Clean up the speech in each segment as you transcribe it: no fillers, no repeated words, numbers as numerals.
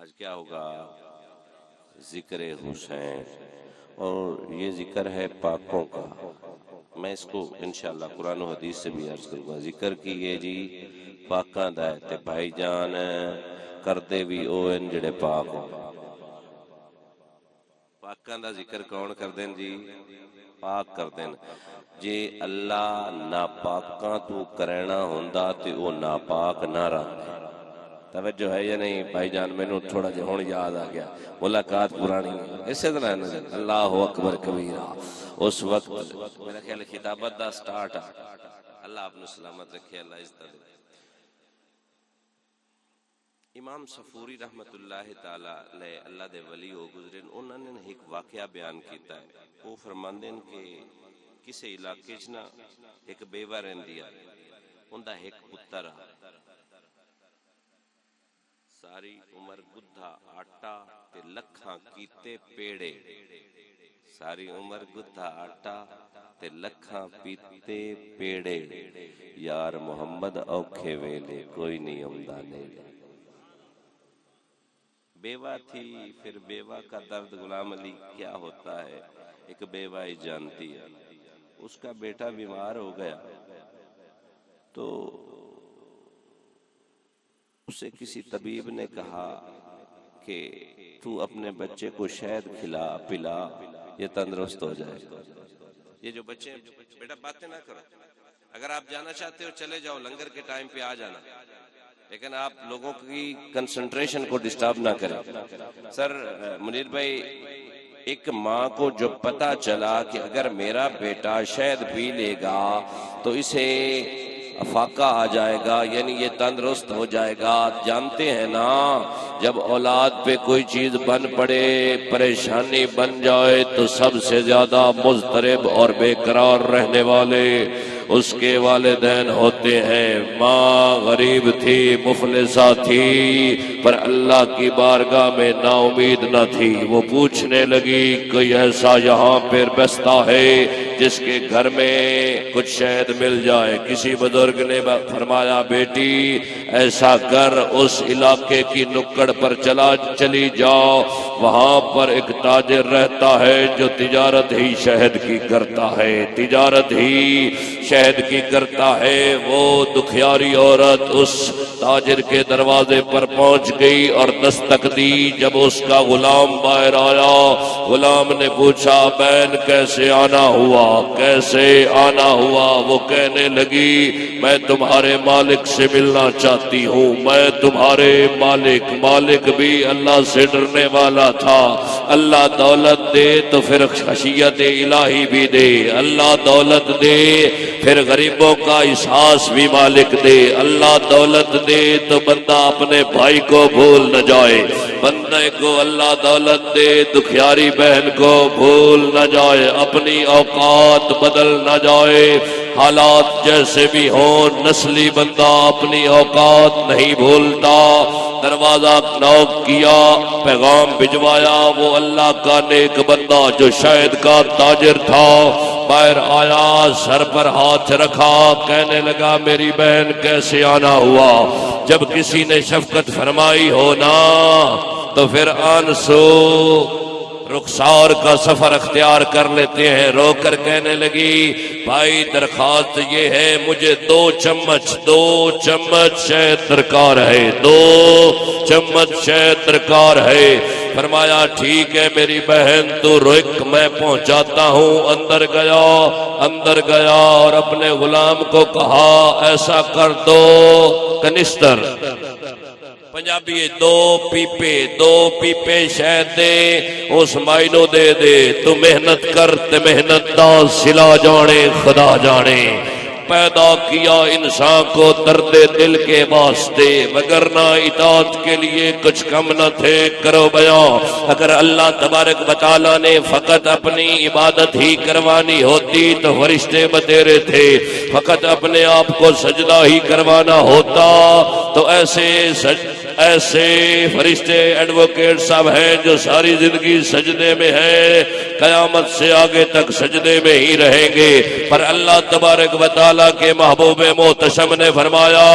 آج کیا ہوگا؟ ذکر حسین، اور یہ ذکر ہے پاکوں کا۔ میں اس کو انشاءاللہ قرآن و حدیث سے بھی عرض کروں گا۔ ذکر کیے جی پاکاں دا ہے تے بھائی جان کردے بھی اوین جڑے پاک ہو۔ پاکاں دا ذکر کون کر دین جی؟ پاک کر دین۔ جے اللہ ناپاکاں تو کرنا ہوندا تے او ناپاک نہ رہندے۔ توجہ ہے یا نہیں بھائی جان؟ میں نے تھوڑا جہاں ہون یاد آ گیا، ملاقات پرانی اسی طرح ہے نا۔ اللہ اکبر کبیرہ، اس وقت میرا خیال ہے خطابت دا سٹارٹ ہے۔ اللہ آپ نے سلامت رکھے، اللہ عزت دے۔ امام صفوری رحمت اللہ تعالی علیہ اللہ دے ولی ہو گزرے، انہوں نے ایک واقعہ بیان کیتا ہے۔ وہ فرماندے ہیں کہ کسی علاقے چ نا ایک بیوہ رہندی ہے، اوندا ایک پتر ہے، ساری عمر گدھا آٹا تے لکھاں کیتے پیڑے، ساری عمر گدھا آٹا تے لکھاں پیتے پیڑے، یار محمد اوکھے ویلے کوئی نہیں آمدا نیڑے۔ بیوہ تھی، پھر بیوہ کا درد غلام علی کیا ہوتا ہے، ایک بیوہ ہی جانتی ہے۔ اس کا بیٹا بیمار ہو گیا تو اسے کسی طبیب نے کہا کہ تو اپنے بچے کو شہد کھلا پلا، یہ تندرست ہو جائے۔ یہ جو بچے بیٹا باتیں نہ کرو، اگر آپ جانا چاہتے ہو چلے جاؤ، لنگر کے ٹائم پہ آ جانا، لیکن آپ لوگوں کی کنسنٹریشن کو ڈسٹرب نہ کریں۔ سر منیر بھائی، ایک ماں کو جو پتا چلا کہ اگر میرا بیٹا شہد پی لے گا تو اسے افاقہ آ جائے گا، یعنی یہ تندرست ہو جائے گا۔ جانتے ہیں نا، جب اولاد پہ کوئی چیز بن پڑے، پریشانی بن جائے تو سب سے زیادہ مضطرب اور بے قرار رہنے والے اس کے والدین ہوتے ہیں۔ ماں غریب تھی، مفلسہ تھی، پر اللہ کی بارگاہ میں نا امید نہ تھی۔ وہ پوچھنے لگی کوئی ایسا یہاں پر بستا ہے جس کے گھر میں کچھ شہد مل جائے؟ کسی بزرگ نے فرمایا بیٹی ایسا کر، اس علاقے کی نکڑ پر چلی جاؤ، وہاں پر ایک تاجر رہتا ہے جو تجارت ہی شہد کی کرتا ہے، تجارت ہی شہد کی کرتا ہے۔ وہ دکھیاری عورت اس تاجر کے دروازے پر پہنچ گئی اور دستک دی۔ جب اس کا غلام باہر آیا، غلام نے پوچھا بہن کیسے آنا ہوا، کیسے آنا ہوا؟ وہ کہنے لگی میں تمہارے مالک سے ملنا چاہتی ہوں، میں تمہارے مالک بھی اللہ سے ڈرنے والا تھا۔ اللہ دولت دے تو پھر خشیت الہی بھی دے، اللہ دولت دے پھر غریبوں کا احساس بھی مالک دے، اللہ دولت دے تو بندہ اپنے بھائی کو بھول نہ جائے، بندے کو اللہ دولت دے دکھیاری بہن کو بھول نہ جائے، اپنی اوقات بدل نہ جائے۔ حالات جیسے بھی ہوں، نسلی بندہ اپنی اوقات نہیں بھولتا۔ دروازہ نوک کیا، پیغام بھجوایا، وہ اللہ کا نیک بندہ جو شہد کا تاجر تھا باہر آیا، سر پر ہاتھ رکھا، کہنے لگا میری بہن کیسے آنا ہوا؟ جب کسی نے شفقت فرمائی ہونا تو پھر آنسو رخسار کا سفر اختیار کر لیتے ہیں۔ رو کر کہنے لگی بھائی درخواست یہ ہے، مجھے دو چمچ شہد درکار ہے، 2 چمچ شہد درکار ہے۔ فرمایا ٹھیک ہے میری بہن تو رک، میں پہنچاتا ہوں۔ اندر گیا اور اپنے غلام کو کہا ایسا کر دو کنستر، پنجابی 2 پیپے شہد دے، اس مائنو دے تو محنت کر تے محنت دا صلہ جانے خدا جانے۔ پیدا کیا انسان کو درد دل کے واسطے، وگرنہ اطاعت کے لیے کچھ کم نہ تھے۔ کرو بیان، اگر اللہ تبارک و تعالیٰ نے فقط اپنی عبادت ہی کروانی ہوتی تو فرشتے بتیرے تھے، فقط اپنے آپ کو سجدہ ہی کروانا ہوتا تو ایسے ایسے فرشتے ایڈوکیٹ صاحب ہیں جو ساری زندگی سجدے میں ہیں، قیامت سے آگے تک سجدے میں ہی رہیں گے، پر اللہ تبارک و تعالیٰ کے محبوب محتشم نے فرمایا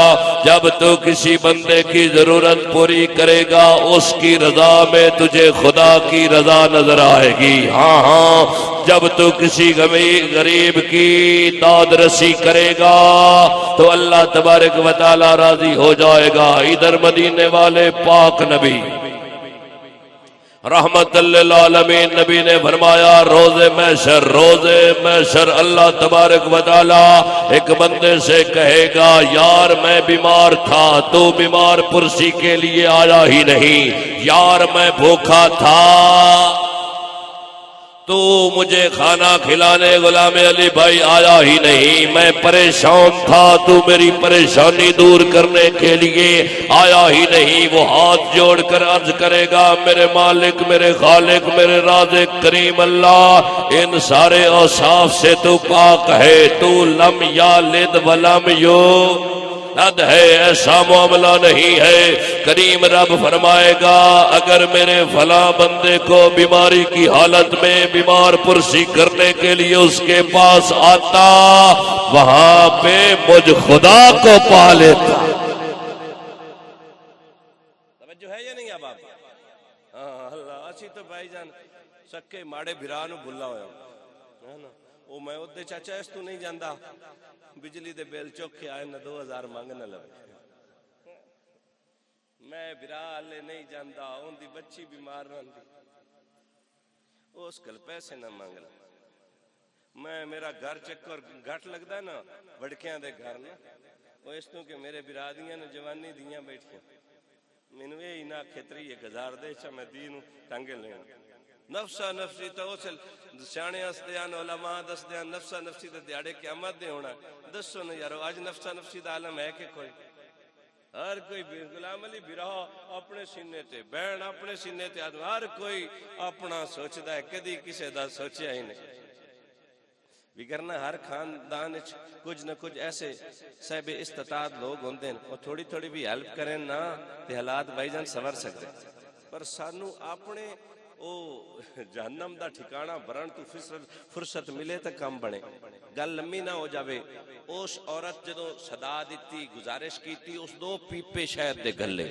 جب تو کسی بندے کی ضرورت پوری کرے گا اس کی رضا میں تجھے خدا کی رضا نظر آئے گی۔ ہاں ہاں، جب تو کسی غریب کی داد رسی کرے گا تو اللہ تبارک و تعالیٰ راضی ہو جائے گا۔ ادھر مدینے والے پاک نبی رحمت للعالمین نبی نے فرمایا روز محشر اللہ تبارک و تعالیٰ ایک بندے سے کہے گا یار میں بیمار تھا تو بیمار پرسی کے لیے آیا ہی نہیں، یار میں بھوکا تھا تو مجھے کھانا کھلانے غلام علی بھائی آیا ہی نہیں، میں پریشان تھا تو میری پریشانی دور کرنے کے لیے آیا ہی نہیں۔ وہ ہاتھ جوڑ کر عرض کرے گا میرے مالک، میرے خالق، میرے رازق کریم اللہ، ان سارے اوصاف سے تو پاک ہے، تو لم یلد ولم یولد ہے، ایسا معاملہ نہیں ہے۔ کریم رب فرمائے گا اگر میرے فلاں بندے کو بیماری کی حالت میں بیمار پرسی کرنے کے لیے اس کے پاس آتا، وہاں پہ مجھ خدا کو پا لیتا۔ توجہ ہے یا نہیں اب آپ؟ ہاں اللہ اسی تو بھائی جان سکے ماڑے بھرا نو بھلا ہویا ہے نا، او میں اودے چاچا اس تو نہیں جاندا بجلی دے بل چوک کے آئے نہ 2000 مانگنا لگے، میں برا لے نہیں جاندا اون دی بچی بیمار رہندی اس کل پیسے نہ مانگنا، میں میرا گھر چکر گھٹ لگدا نا وڑکیاں دے گھر نا او اس تو کہ میرے برادیاں نے جوانی دیاں بیٹھیاں مینوں اے نہ کھتری یہ گزار دے چا میں دین ٹنگے لینا نفسا نفسی توسل سیانے استیان علماء دس دیاں نفسا نفسی تے دیاڑے قیامت دے ہونا دسو نا یارو اج نفسا نفسی دا عالم ہے کہ کوئی؟ ہر کوئی غلام علی برا اپنے سینے تے بہن اپنے سینے تے ہر کوئی اپنا سوچدا ہے، کدی کسے دا سوچیا ہی نہیں۔ بگرنا ہر خاندان کچھ نہ کچھ ایسے صاحب استطاعت لوگ ہوندے ہیں اور تھوڑی تھوڑی بھی ہیلپ کریں نا تے حالات بھائی جان سنور سکتے، پر سانو اپنے او جہنم دا ٹھکانہ برن تو فرصت ملے تے کم بنے، گل لمبی نہ ہو جاوے۔ اس عورت جدو صدا دیتی گزارش کیتی اس 2 پیپے شہد دے گلے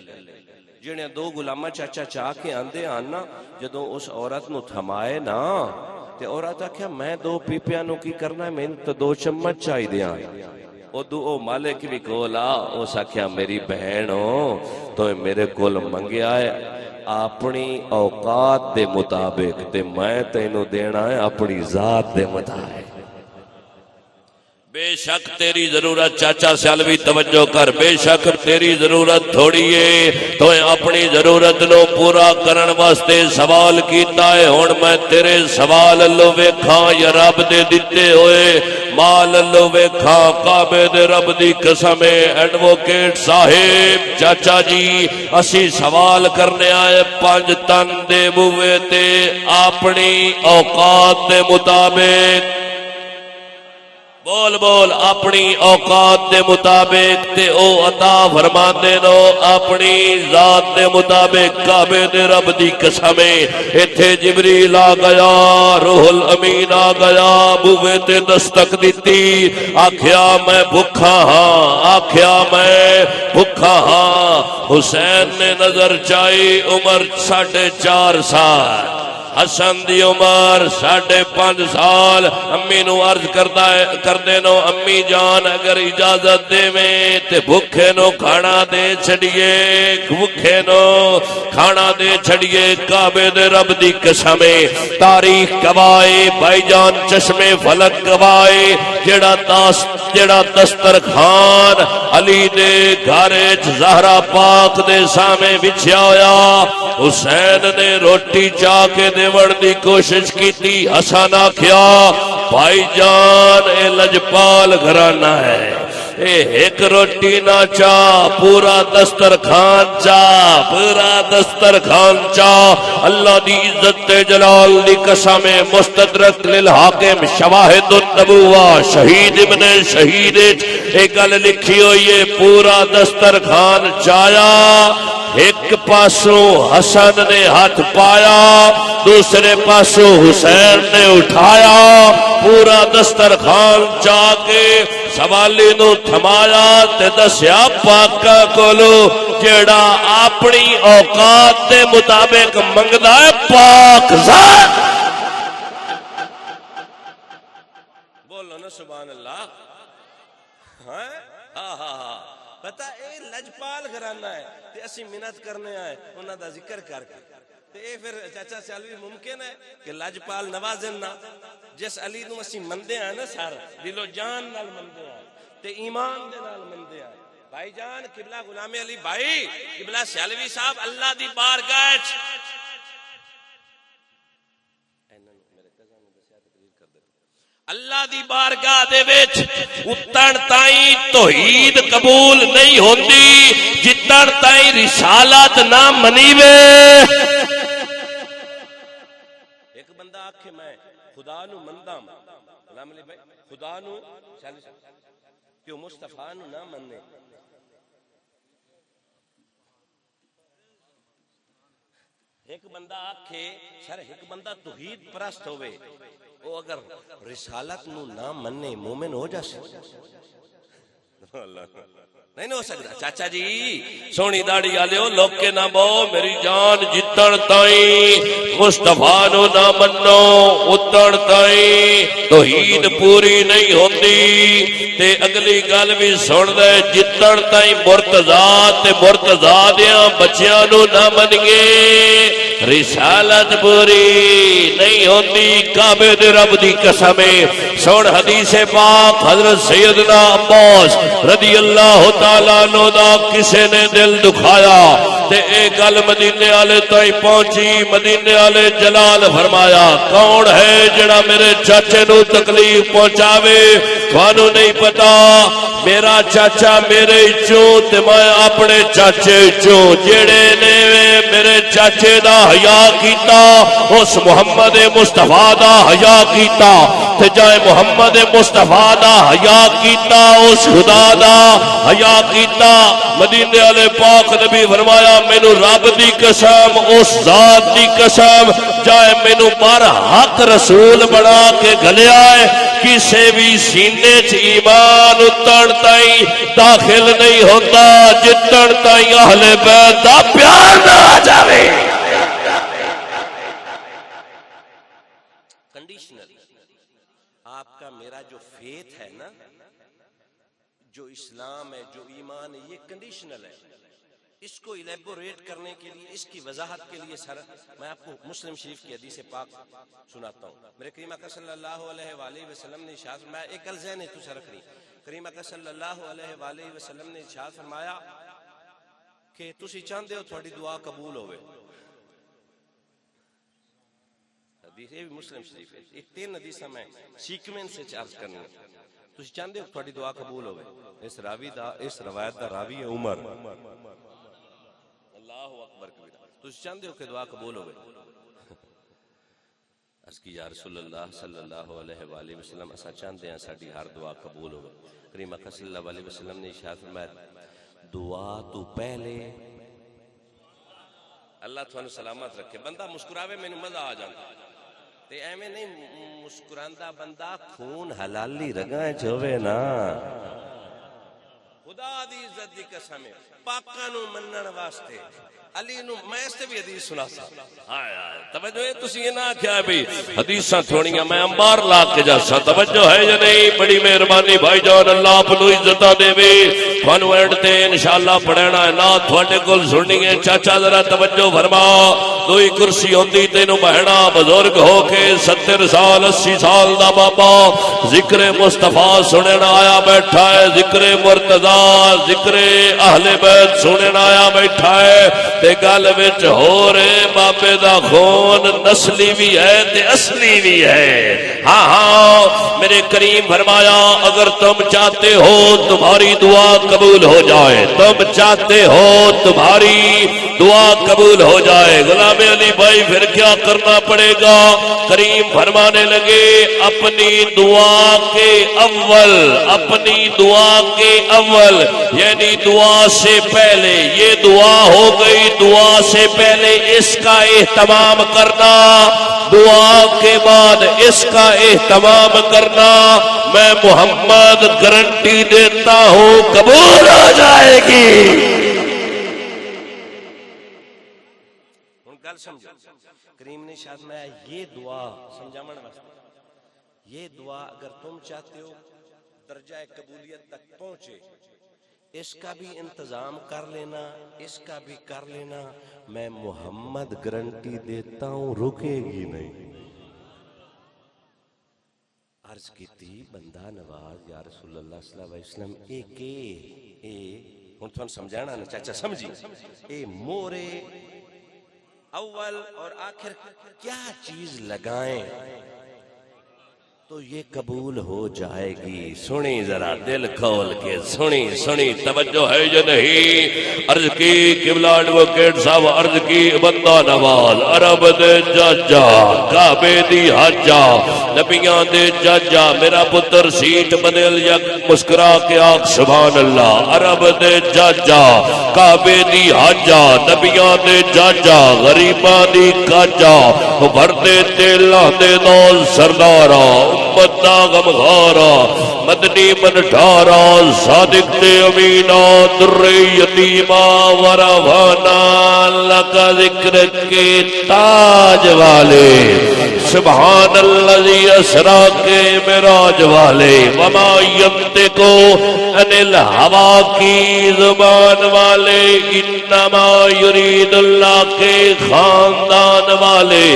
جنہیں 2 غلامہ چاچا چاہ کے آندے آنا جدو اس عورت نو تھمائے نا تے عورت آکھیا میں 2 پیپیاں نو کی کرنا ہے، میں تو 2 چمچ چاہی دیاں۔ او مالک بھی کولا اس آکھیا میری بہن ہو تو میرے کول منگیا ہے اپنی اوقات دے مطابق تے میں تینوں دینا ہے اپنی ذات دے مطابق۔ بے شک تیری ضرورت چاچا سیالوی توجہ کر، بے شک تیری ضرورت تھوڑی ہے تو اپنی ضرورت نو پورا کرن واسطے سوال کیتا ہے، ہن میں تیرے سوال لو ویکھاں یا رب دے دتے ہوئے مال لو ویکھاں، کعبے دے رب دی قسم ایڈوکیٹ صاحب چاچا جی اسی سوال کرنے آئے 5 تن دے بوئے تے اپنی اوقات دے مطابق بول اپنی اوقات دے مطابق تے او عطا فرما دے نو اپنی ذات دے مطابق کعبے دے رب دی قسم ایتھے جبریل آ گیا، روح الامین آ گیا، بوئے تے دستک دیتی، آکھیا میں بھکھا ہاں، آکھیا میں بھکھا ہاں۔ حسین نے نظر چائی، عمر 4.5 سال، حسن دی عمر 5.5 سال۔ امی نو عرض کردے نو امی جان اگر اجازت دے میں تے بھوکے نو کھانا دے چھڑیے، بھوکے نو کھانا دے چھڑیے، کعبے دے رب دی قسم تاریخ گواہے بھائی جان چشمے فلک گواہے جڑا دسترخوان علی دے گھر زہرا پاک دے سامنے بچھیا ہویا، حسین نے روٹی چاہ کے دیوڑ دی کوشش کی تھی، حسن آکھیا بھائی جان اے لجپال گھرانہ ہے، اے ایک روٹی نہ چاہ پورا دسترخوان چاہ، پورا دسترخوان چاہ۔ اللہ دی عزت جلال دی قسم مستدرک للحاکم شواہد النبوہ شہید ابن شہید ایک گل لکھی ہوئی ہے، پورا دسترخوان چایا، ایک پاسوں حسن نے ہاتھ پایا، دوسرے پاسوں حسین نے اٹھایا، پورا دسترخوان چا کے سوالی نو تھمایا تے دسیا پاکاں کولو جیڑا اپنی اوقات دے مطابق منگدا ہے پاک ذات۔ بولو نا سبحان اللہ۔ ہاں پتہ اے لجپال گھرانہ ہے تے اسی منت کرنے آئے انہاں دا ذکر کر کے تے اے پھر چاچا سیالوی ممکن ہے کہ لجپال نوازن نہ جس علی نو اسی مندے ہیں نا سارا دل و جان نال مندے ہیں تے ایمان دے نال مندے ہیں۔ بھائی جان قبلہ غلام علی بھائی قبلہ سیالوی صاحب اللہ دی بارگاہ اللہ دی بارگاہ دے وچ اتن تائیں توحید قبول نہیں ہوندی جتن تائیں رسالت نہ منیوے۔ ایک بندہ آکھے میں خدا نو مندام غلام علی بھائی خدا نو کیوں مصطفیٰ نو نہ مننے، ایک بندہ آکھے سر ایک بندہ توحید پرست ہوئے وہ اگر رسالت نو نہ مننے مومن ہو جا سکتا نہیں ہو سکتا۔ چاچا جی سونی داڑھی والے لوگ کے نہ بو میری جان جتن تائیں مصطفیٰ نو نہ منو اتن تائیں توحید پوری نہیں ہوندی۔ تے اگلی گل بھی سن دے جتن تائیں مرتضیٰ تے مرتضیٰ دیاں بچیاں نو نہ منگے رسالت پوری نہیں ہوندی۔ کعبے دے رب دی قسم سن حدیث پاک حضرت سیدنا عباس رضی اللہ تعالیٰ عنہ دا کسے نے دل دکھایا تے اے گل مدینے والے تائیں پہنچی۔ مدینے والے جلال فرمایا کون ہے جڑا میرے چاچے نو تکلیف پہنچاوے؟ تھانو نہیں پتا میرا چاچا میرے چوں تے میں اپنے چاچے چوں جڑے نے میرے چاچے دا حیا کیتا اس محمد مصطفیٰ دا حیا کیتا تے جائے محمد مصطفیٰ دا حیا کیتا اس خدا دا حیا کیتا۔ مدینے والے پاک نبی فرمایا مینوں رب دی قسم اس ذات دی قسم جائے مینوں بر حق رسول بنا کے گھلیا ہے کسے بھی سینے چ ایمان اتن تائیں داخل نہیں ہوتا جتن تائیں اہل بیت دا پیار نہ آ جاوے۔ کنڈیشنل آپ کا میرا جو فیتھ ہے نا جو اسلام ہے جو ایمان ہے یہ کنڈیشنل ہے۔ اس کو الیبوریٹ کرنے کے لیے اس کی وضاحت کے لیے سر میں آپ کو مسلم شریف کی حدیث پاک سناتا ہوں۔ میرے کریم اکرم صلی اللہ علیہ وآلہ وسلم نے ارشاد فرمایا ایک گل ذہن تو سے رکھنی کریم اکرم صلی اللہ علیہ وآلہ وسلم نے ارشاد فرمایا کہ تسی چاہندے ہو تھوڑی دعا قبول ہوئے۔ حدیث یہ بھی مسلم شریف ہے۔ یہ 3 حدیثاں میں سیکوینس سے چارج کرنی ہے۔ تسی چاہندے ہو تھوڑی دعا قبول ہوئے۔ اس راوی دا اس روایت دا راوی ہے عمر اللہ اکبر کبیرہ۔ تسی چاہندے ہو کہ دعا قبول ہوئے؟ اس کی یا رسول اللہ صلی اللہ علیہ وآلہ وسلم اسا چاہندے ہیں ساڈی ہر دعا قبول ہوئے۔ کریم اکرم صلی اللہ علیہ وسلم نے ارشاد فرمایا دعا تو پہلے اللہ تھانوں سلامت رکھے۔ بندہ مسکراوے مینوں مزہ آ جاندا تے ایویں نہیں مسکراندا بندہ خون حلالی رگاں چ ہوے نا۔ خدا دی عزت دی قسم پاکاں نو منن واسطے علی نو میں اس تے بھی حدیث سنا سا۔ ہائے ہائے توجہ ہے تسی یہ نہ کیا بھئی حدیثاں تھوڑیاں میں انبار لا کے جاسا توجہ ہے یا نہیں؟ بڑی مہربانی بھائی جان اللہ اپنو عزتاں دے وے تھانو اینڈ تے انشاءاللہ پڑھنا ہے نا تھوڑے کول سننی ہے۔ چاچا ذرا توجہ فرما دوئی کرسی ہوندی تینوں بہنا بزرگ ہو کے 70 سال 80 سال دا بابا ذکر مصطفیٰ سننا آیا بیٹھا ہے، ذکر مرتضیٰ ذکر اہل بیت سننا آیا بیٹھا ہے تے گل وچ ہو رہے بابے دا خون نسلی بھی ہے تے اصلی بھی ہے۔ ہاں ہاں میرے کریم فرمایا اگر تم چاہتے ہو تمہاری دعا قبول ہو جائے، تم چاہتے ہو تمہاری دعا قبول ہو جائے، غلام علی بھائی پھر کیا کرنا پڑے گا؟ کریم فرمانے لگے اپنی دعا کے اول یعنی دعا سے پہلے یہ دعا ہو گئی، دعا سے پہلے اس کا اہتمام کرنا، دعا کے بعد اس کا اہتمام کرنا، میں محمد گارنٹی دیتا ہوں قبول ہو جائے گی۔ گل سمجھو، کریم نے شاید میں یہ دعا سمجھاون واسطے، یہ دعا اگر تم چاہتے ہو درجہ قبولیت تک پہنچے، اس کا بھی انتظام کر لینا، اس کا بھی کر لینا، میں محمد گارنٹی دیتا ہوں رکے گی نہیں۔ عرض کی تھی بندہ نواز یا رسول اللہ صلی اللہ علیہ وسلم ہوں تھوڑا سمجھانا نا چاچا سمجھی، اے مورے اول اور آخر کیا چیز لگائیں تو یہ قبول ہو جائے گی؟ سنی ذرا دل کھول کے، سنی توجہ ہے یا نہیں؟ عرض کی قبلہ ایڈوکیٹ صاحب، عرض کی بندہ نواز، عرب دے جاجا کعبے دی حاجا نبیاں دے جاجا، میرا پتر سیٹ بدل یک مسکرا کے آگ سبحان اللہ، عرب دے جاجا کعبے دی حاجا نبیاں دے جاجا غریباں دی کاجا بھردے تے لاندے نال سردارا امت دا غمخارا مدنی منڈھارا صادق تے امینا در یتیما وروانا لکا ذکر کے تاج والے سبحان الذی اسرا کے معراج والے وما ینطقو عن الہوا کی زبان والے انما یرید اللہ کے خاندان والے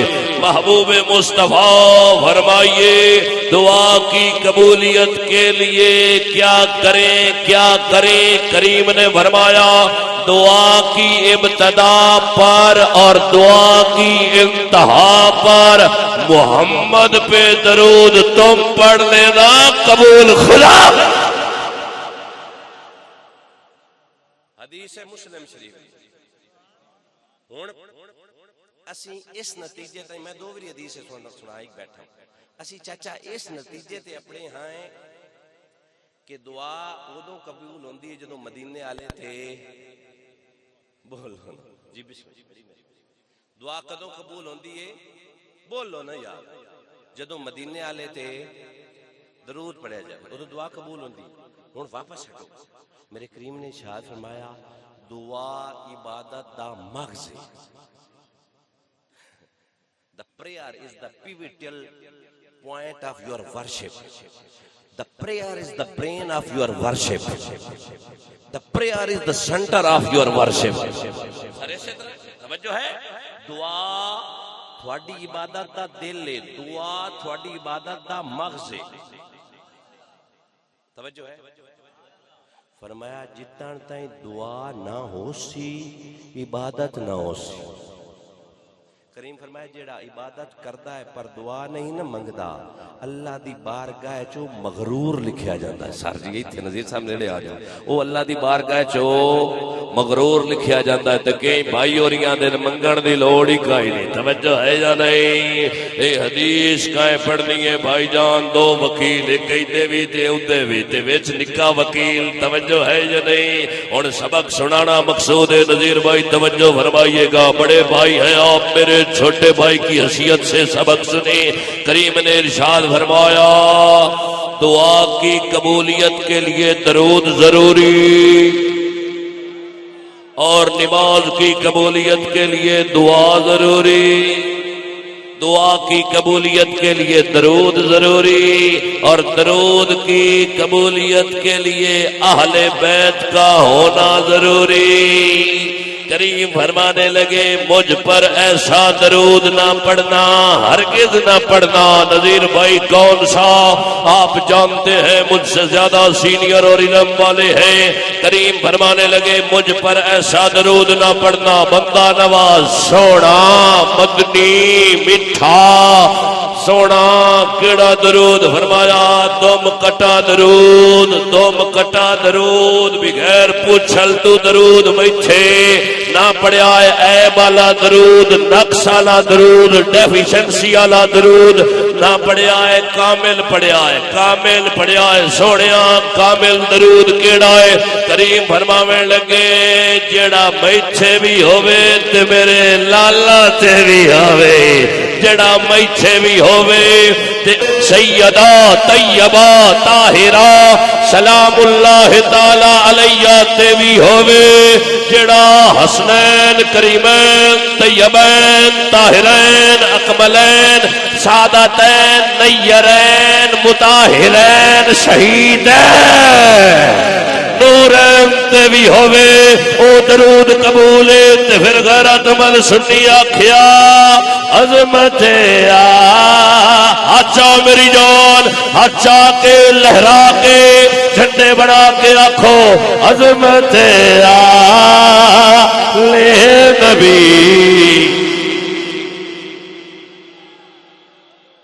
محبوب مصطفیٰ فرمائیے دعا کی قبولیت کے لیے کیا کریں؟ کریم نے فرمایا دعا کی ابتدا پر اور دعا کی انتہا پر محمد پہ درود تم پڑھ لینا، قبول خدا۔ حدیث مسلم شریف اسی اس نتیجے تے میں دو بری حدیث سنا ایک بیٹھا اسی چاچا اس نتیجے تے اپنے ہاں کہ دعا ادوں قبول ہوندی ہے جدوں مدینے والے تھے، بولو جی بسم اللہ، دعا کدوں قبول ہوندی ہے بولو نا یار، جدوں مدینے والے تھے درود پڑھیا جائے ادوں دعا قبول ہوندی۔ ہن واپس ہٹو، میرے کریم نے ارشاد فرمایا دعا عبادت دا مغز ہے۔ The prayer is the pivotal point of your worship. The prayer is the brain of your worship. The prayer is the center of your worship. توجہ ہے، دعا تھوڑی عبادت دا دل ہے، دعا تھوڑی عبادت دا مغز ہے۔ توجہ ہے، فرمایا جتنا تائیں دعا نہ ہو سی عبادت نہ ہو سی۔ کریم فرمایا جیڑا عبادت کردا ہے پر دعا نہیں نہ منگدا، اللہ دی بارگاہ چو مغرور لکھیا جاتا ہے۔ سر جی ایتھے نذیر صاحب نیڑے آ جاؤ، او اللہ دی بارگاہ چو مغرور لکھیا جاتا ہے۔ تے کئی بھائی ہوریاں دے منگن دی لوڑ ہی کائی نہیں، توجہ ہے یا نہیں؟ اے حدیث کائیں پڑھنی ہے بھائی جان، دو وکیل ایک ایدے بھی تے اودے بھی تے وچ نکا وکیل، توجہ ہے یا نہیں؟ ہن سبق سنانا مقصود ہے نذیر بھائی، توجہ فرمائیے گا، بڑے بھائی ہیں آپ، میرے چھوٹے بھائی کی حیثیت سے سبق سنی۔ کریم نے ارشاد فرمایا دعا کی قبولیت کے لیے درود ضروری، اور نماز کی قبولیت کے لیے دعا ضروری۔ دعا کی قبولیت کے لیے درود ضروری، اور درود کی قبولیت کے لیے اہل بیت کا ہونا ضروری۔ کریم فرمانے لگے مجھ پر ایسا درود نہ پڑھنا، ہرگز نہ پڑھنا۔ نذیر بھائی کون سا؟ آپ جانتے ہیں، مجھ سے زیادہ سینئر اور علم والے ہیں۔ کریم فرمانے لگے مجھ پر ایسا درود نہ پڑھنا، بندہ نواز سونا مدنی میٹھا سونا کیڑا درود؟ فرمایا تم کٹا درود، تم کٹا درود، بغیر پوچھل تو درود میٹھے نہ پڑھیا ہے عیب والا درود، نقص والا درود، ڈیفیشنسی والا درود، نہ پڑھیا ہے کامل پڑھیا ہے، کامل پڑھیا ہے سونیا کامل درود کیڑا ہے؟ کریم فرماویں لگے جیڑا میچے بھی ہووے تے میرے لالا تے بھی ہووے، جڑا میچے بھی ہووے تے سیدہ طیبہ طاہرہ سلام اللہ تعالی علیہ تے بھی ہووے، جڑا حسنین کریمین طیبین طاہرین اکملین سعادتین نیرین مطہرین شہیدین نورین تے بھی ہووے، او درود قبول تے پھر غیرت مند سنی آکھیا عظمت اچھا میری جان اچھا کے لہرا کے جھنڈے بنا کے آکھو عظمت لے نبی۔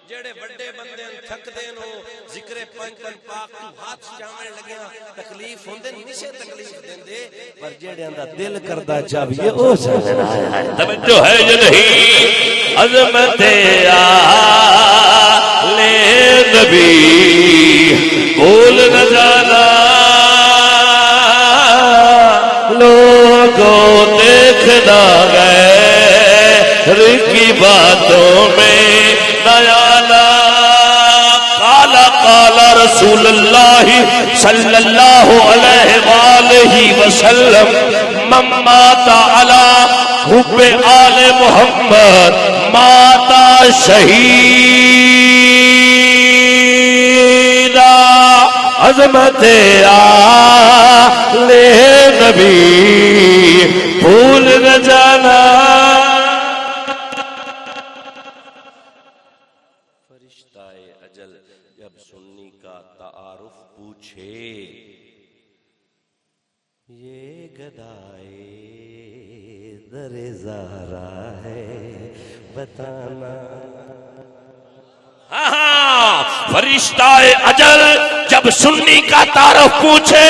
جڑے بڑے بندے تھک دے نو ذکر پنج پاک تو ہاتھ جاویں لگیا تکلیف ہوندے نہیں سے تکلیف دیندے پر جڑیاں دا دل کردا چاہیے او سجنا ہے توجہ ہے یا نہیں؟ عظمت لے نبی بول نہ جانا لوگوں دیکھنا غیر کی باتوں میں نیالا قالا قالا رسول اللہ صلی اللہ علیہ وآلہ وسلم من مات علی حب آل محمد ماتا شہیدا۔ عظمت آل نبی بھول نہ جانا۔ فرشتہ اجل جب سنی کا تعارف پوچھے یہ گدائے در زہرا ہے بتانا۔ فرشتہ اجل جب سنی کا تعارف پوچھے،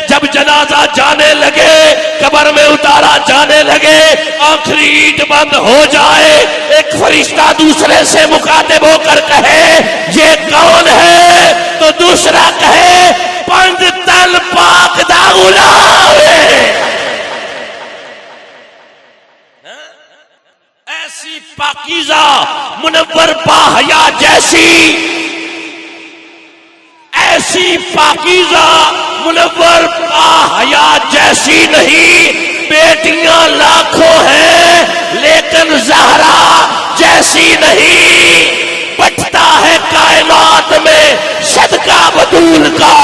جب جنازہ جانے لگے، قبر میں اتارا جانے لگے، آخری اینٹ بند ہو جائے، ایک فرشتہ دوسرے سے مخاطب ہو کر کہے یہ کون ہے؟ تو دوسرا کہے پنج تل پاک دا غلام ہے۔ ایسی پاکیزہ منور باحیا جیسی، ایسی پاکیزہ منور باحیا جیسی نہیں، بیٹیاں لاکھوں ہیں لیکن زہرا جیسی نہیں۔ بٹتا ہے کائنات میں صدقہ بطول کا،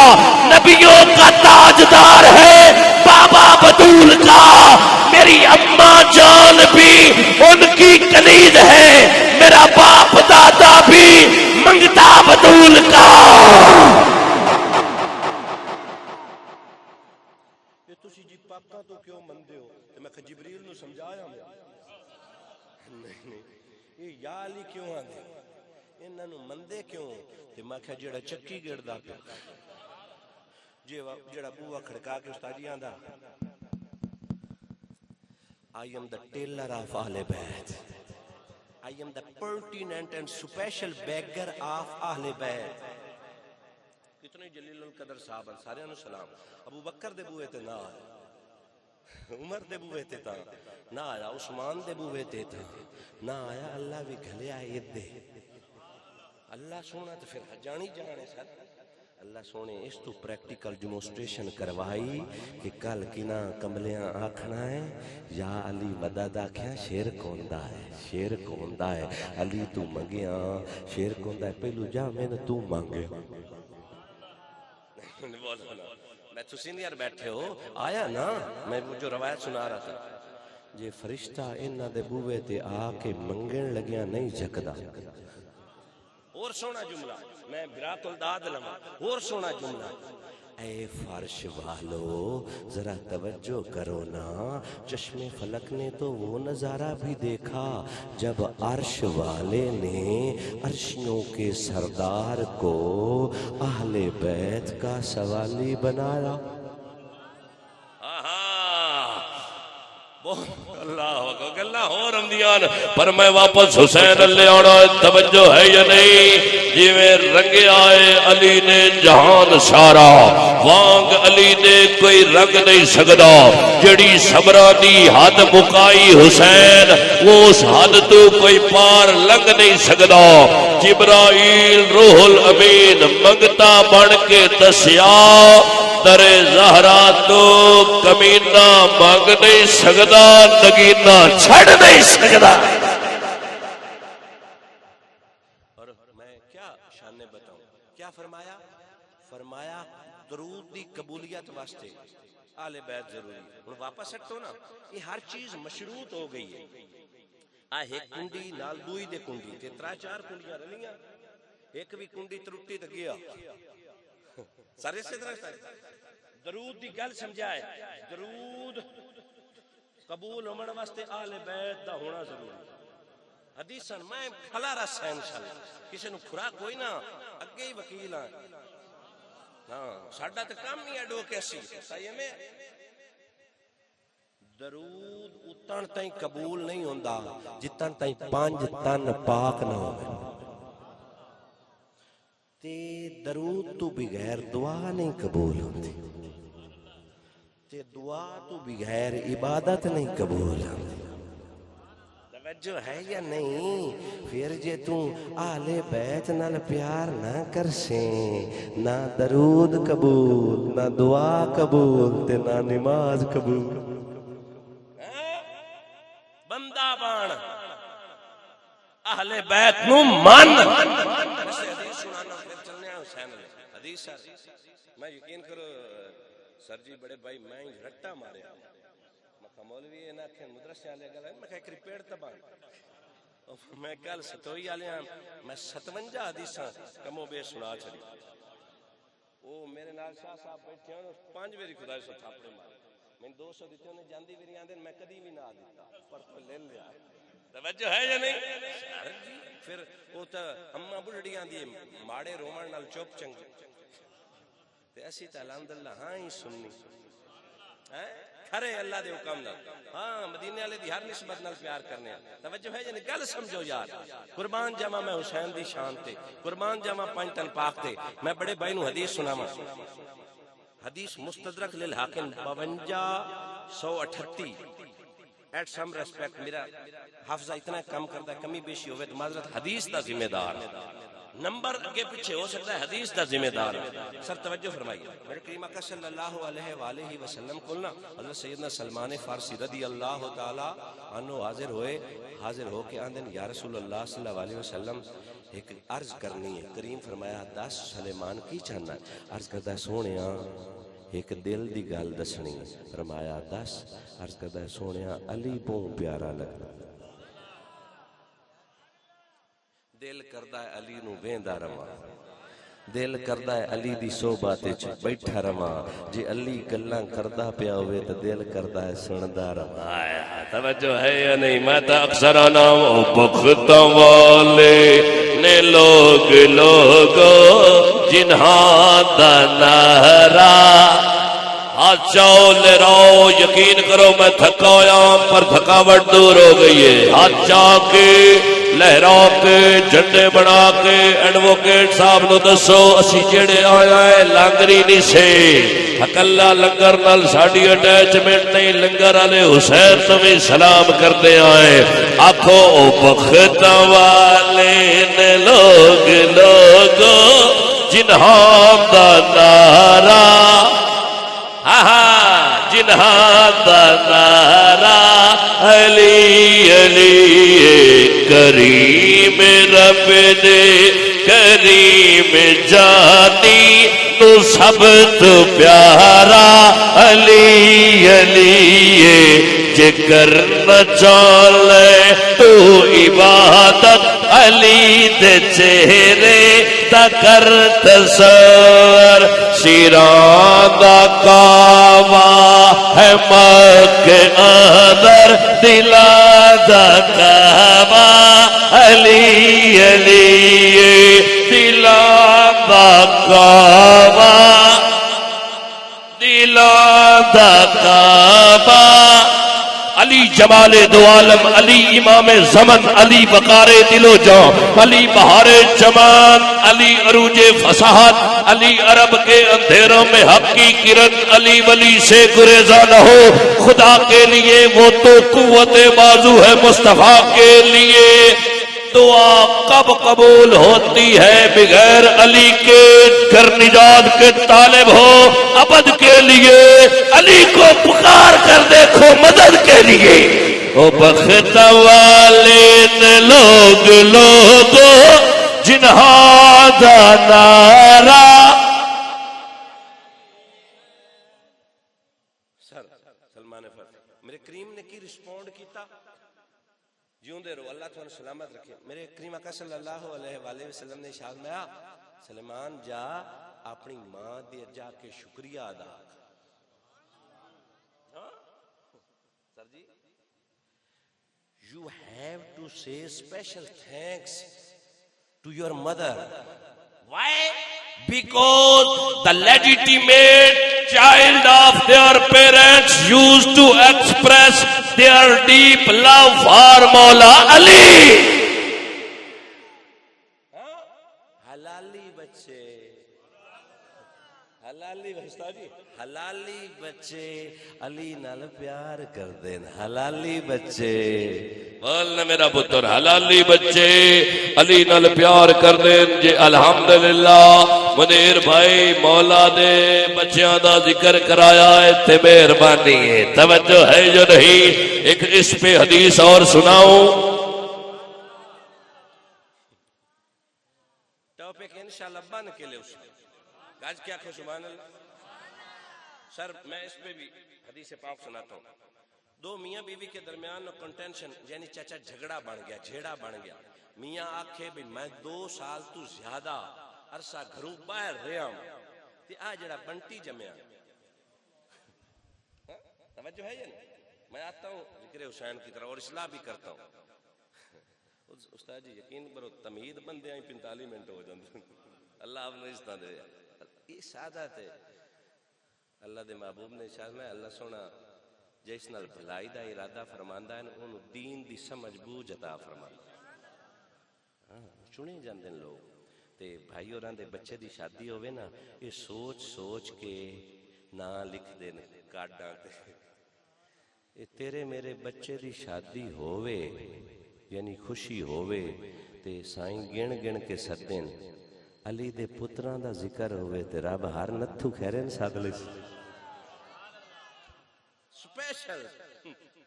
نبیوں کا تاجدار ہے بابا بطول کا، میری اماں جان بھی ان کی کلید ہے، میرا باپ دادا بھی منگتا بطول کا۔ یہ تسی جی پاکاں تو کیوں مندے ہو؟ تے میں کہ جبریل نو سمجھایا میں نہیں یہ یا علی کیوں آندے انہاں نو مندے کیوں؟ تے میں کہ جڑا چکی گڑدا پیا جڑا بوا کھڑکا کے استاد جی آندا I am the tailor of Ahle Bayt. I am the pertinent and special beggar of Ahle Bayt. کتنے جلیل القدر صاحب ہیں، سارے انہوں سلام۔ ابو بکر دے بوئے تے نہ آیا، عمر دے بوئے تے تا نہ آیا، عثمان دے بوئے تے تا نہ آیا، اللہ بھی گھلے آئے دے۔ اللہ سونا تو پھر جانی جانے سر، اللہ سونے اس تو پریکٹیکل ڈیمونسٹریشن کروائی کہ کل کنا کملیاں آکھنا ہے یا علی مدد آکھیا شیر کوندا ہے، شیر کوندا ہے، علی تو منگیاں شیر کوندا ہے، پہلو جا میں نے تو مانگے میں تسی نہیں یار بیٹھے ہو آیا نا، میں جو روایت سنا رہا تھا جے فرشتہ انہاں دے بوئے تے آ کے منگن لگیاں نہیں جھکدا۔ اور سونا جملہ میں براق الداد لما، اور سونا جملہ، اے فرش والو ذرا توجہ کرو نا، چشم فلک نے تو وہ نظارہ بھی دیکھا جب عرش والے نے عرشیوں کے سردار کو اہل بیت کا سوالی بنایا۔ اللہ اکبر گلاں ہور آندیاں پر میں واپس حسین لے آنا توجہ ہے یا نہیں جویں رنگیا ہے علی نے جہان سارا وانگ علی نے کوئی رنگ نہیں سکدا جڑی صبراں دی حد مکائی حسین اس حد تو کوئی پار لنگ نہیں سکدا جبرائیل روح الامین منگتا بن کے دسیا در زہرا تو کمینہ مانگ نہیں سکدا نگینہ چھڑ نہیں سکدا اور میں کیا شانے بتاؤں کیا فرمایا فرمایا درود دی قبولیت واسطے آل بیت ضروری ہن واپس ہٹو نا یہ ہر چیز مشروط ہو گئی ہے ایک کنڈی نال دوئی دے کنڈی تے ترا چار کنڈیاں رلیاں ایک بھی کنڈی ترٹی تے گیا سارے سے درود دی گل سمجھائے درود قبول ہونے واسطے آل بیت دا ہونا ضروری حدیثاً میں کھلا رس ہے انشاءاللہ کسی نو کھراک ہوئی نا اگے ہی وکیل ہاں ساڈا تے کام نہیں ایڈوکیسی صحیح میں درود اتن تائیں قبول نہیں ہوندا جتن تائیں 5 تن پاک نہ ہوے تے درود تو بغیر دعا نہیں قبول ہوندی تے دعا تو بغیر عبادت نہیں قبول ہوندی توجہ ہے یا نہیں پھر جے تو آل بیت نال پیار نہ کرسیں نہ درود قبول نہ دعا قبول تے نہ نماز قبول بندہ بان اہل بیت نو مان حدیث سنانا پھر چلنے ہیں حسین حدیث میں یقین کرو سر جی بڑے بھائی میں رٹا مارے میں مولوی ہے نا کہ مدرسے والے گل میں کہ پیڑ تباہ میں کل ستوئی والے میں 57 حدیثاں کمو بے سنا چلی وہ میرے نال شاہ صاحب بیٹھے ہیں 5 واری خدا سے تھاپڑے مارے میں 200 دیتے انہیں جاندی بھی نہیں آندے میں کدی بھی نہ دیتا پر تو لے لیا توجہ ہے یا نہیں پھر وہ تا اماں بڑھڑی آندی ماڑے رومن نال چوپ چنگ تے اسی تا الحمدللہ ہاں ہی سننی کھرے اللہ دے حکم نال ہاں مدینے والے دی ہر نسبت نال پیار کرنے توجہ ہے یا نہیں گل سمجھو یار قربان جاواں میں حسین دی شان تے قربان جاواں 5 تن پاک تے میں بڑے بھائی نو حدیث سناواں حدیث مستدرک للحاکم 5238 ایٹ سم ریسپیکٹ میرا حافظہ اتنا کم کرتا ہے کمی بیشی ہوئے تو معذرت حدیث دا ذمہ دار نمبر اگے پیچھے ہو سکتا ہے حدیث دا ذمہ دار سر توجہ فرمائیے میرے کریم آقا صلی اللہ علیہ وآلہ وسلم کلنا حضرت سیدنا سلمان فارسی رضی اللہ تعالی عنہ حاضر ہو کے آندن یا رسول اللہ صلی اللہ علیہ وسلم ایک عرض کرنی ہے کریم فرمایا 10 سلیمان کی چاہنا ہے عرض کرتا ہے سونیا ایک دل دی گل دسنی فرمایا 10 عرض کرتا ہے سونیا علی بہت پیارا لگتا دل کردا ہے علی نو ویندا رواں دل کردا ہے علی دی صحبت وچ بیٹھا رواں جے علی گلاں کردا پیا ہوئے تے دل کردا ہے سندا رواں توجہ ہے یا نہیں میں تا اکثر انا بختاں والے نے لوگ جنہاں دا نہرا چاؤ لے رو یقین کرو میں تھکا ہویا پر تھکاوٹ دور ہو گئی ہے ہاتھ چاہ کے لہرا کے جھنڈے بنا کے ایڈوکیٹ صاحب نو دسو اسی جڑے آیا ہے لانگری نہیں سے اکلا لنگر نال ساڈی اٹیچمنٹ نہیں لنگر والے حسین تو بھی سلام کرتے آئے آکھو بخت والے نے لوگ جنہاں دا نعرہ جنہاں دا نعرہ علی علی کریم رب دے کریم جانی تو سب تو پیارا علی علی جے کرنا چالے تو عبادت علی دے چہرے دا کر تصور سیران دا کعبہ ہے مکہ اندر دلا دا کعبہ علی علی دلا دا کعبہ دلا دا کعبہ علی جمال دو عالم، علی امام زمن، علی وقار دل و جان، علی بہار چمان، علی عروج فصاحت، علی عرب کے اندھیروں میں حق کی کرن، علی ولی سے گریزاں نہ ہو خدا کے لیے، وہ تو قوت بازو ہے مصطفیٰ کے لیے۔ دعا کب قبول ہوتی ہے بغیر علی کے؟ گر نجات کے طالب ہو ابد کے لیے، علی کو پکار کر دیکھو مدد کے لیے۔ او بخت والد لوگو جنہا دا نارا۔ سلمان فرد میرے کریم نے کی رسپونڈ کیتا، جیوں دے رو اللہ تعالیٰ سلامت رکھے۔ میرے کریم آقا صلی اللہ علیہ وآلہ وسلم نے ارشاد فرمایا سلمان جا اپنی ماں دے جا کے شکریہ ادا۔ سر جی you have to say special thanks to your mother. Why? Because the legitimate child of their parents used to express their deep love for Maula Ali. حلالی بچے، حلالی استاد جی، حلالی بچے علی نال پیار کر دین، حلالی بچے بولنا میرا پتر، حلالی بچے علی نال پیار کر دین جے۔ الحمدللہ منیر بھائی مولا دے بچیاں دا ذکر کرایا ہے تے مہربانی ہے، توجہ ہے جو نہیں؟ ایک اس پہ حدیث اور سناؤں۔ ٹاپک انشاءاللہ بن کے لے اس گاج کیا کھو سبحان اللہ۔ سر میں اس پہ بھی حدیث پاک سناتا ہوں۔ دو میاں بیوی کے درمیان کنٹینشن یعنی چچا جھگڑا بن گیا، جھیڑا بن گیا۔ میاں آکھے بھی میں 2 سال تو زیادہ عرصہ گھروں باہر رہا ہوں تے آ جڑا بنٹی جمیا۔ توجہ ہے یا نہیں؟ میں آتا ہوں ذکر حسین کی طرح اور اصلاح بھی کرتا ہوں۔ استاد جی یقین برو تمہید بندے ہیں 45 منٹ ہو جاندے، اللہ آپ نے اس طرح دے یہ سعادت ہے۔ اللہ دے محبوب نے ارشاد میں اللہ سونا جس نال بھلائی دا ارادہ فرماندا ہے انہوں دین دی سمجھ بوجھ عطا فرماندا۔ چنے جاندے لوگ تے بھائی اوراں دے بچے دی شادی ہوے نا، یہ سوچ سوچ کے نا لکھ دے کارڈاں تے۔ اے تیرے میرے بچے دی شادی ہووے یعنی خوشی ہووے تے سائیں گن گن کے سدن، علی دے پتراں دا ذکر ہوئے تے رب ہر Nathu خیرن سادلے special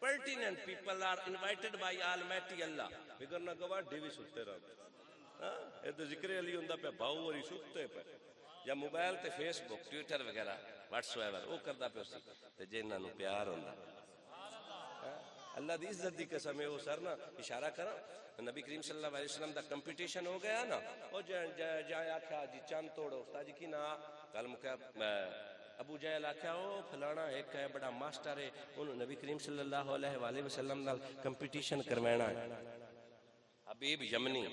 pertinent people are invited by Almighty Allah بگر نہ گواہ ڈیوی ستے رہا اے تو ذکر علی ہوندہ پہ بھاؤ وری ستے پہ یا موبائل تے فیس بک ٹویٹر وغیرہ واٹس ایور وہ کردہ پہ اسی تے جنہاں نو پیار ہوندہ۔ اللہ دی عزت دی قسم ہے وہ سر نا اشارہ کرا نبی کریم صلی اللہ علیہ وسلم دا کمپٹیشن ہو گیا نا، وہ جائے آکھا جی چاند توڑو استاد جی کی نا کل مکہ ابو جہل آکھا او فلانا ایک ہے بڑا ماسٹر ہے انہوں نبی کریم صلی اللہ علیہ وآلہ وسلم نال کمپٹیشن کروانا ہے۔ حبیب یمنی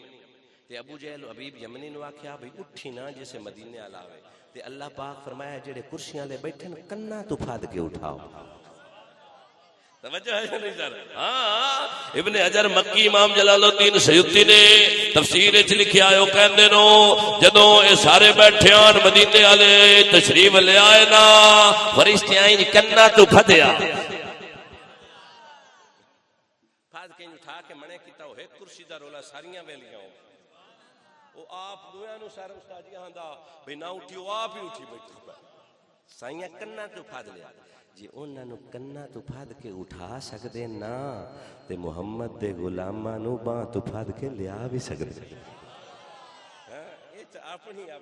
تے ابو جہل حبیب یمنی نو آکھا بھئی اٹھی نا جیسے مدینے علاوے تے اللہ پاک فرمایا جڑے کرسیاں لے بیٹھن کنا تو پھاد کے اٹھاؤ۔ توجہ ہے نہیں سر؟ ہاں ابن حجر مکی امام جلال الدین سیوطی نے تفسیر وچ لکھیا ہے، او کہندے نو جدوں اے سارے بیٹھے آن مدینے والے تشریف لے آئے نا فرشتے آئیں کنا تو پھدیا پھاد کے اٹھا کے منے کیتا ہوئے کرسی دا رولا ساریاں ویلیاں ہو وہ آپ دویاں نو سارے استاد جی ہاندا بھئی نہ اٹھی وہ آپ ہی اٹھی بیٹھے پہ سائیاں کنا تو پھاد لیا جی انہاں نو کنا تو پھاد کے اٹھا سکدے نا تے محمد دے غلاماں نو باں تو پھاد کے لیا بھی سکدے۔ یہ تو اپنی ہے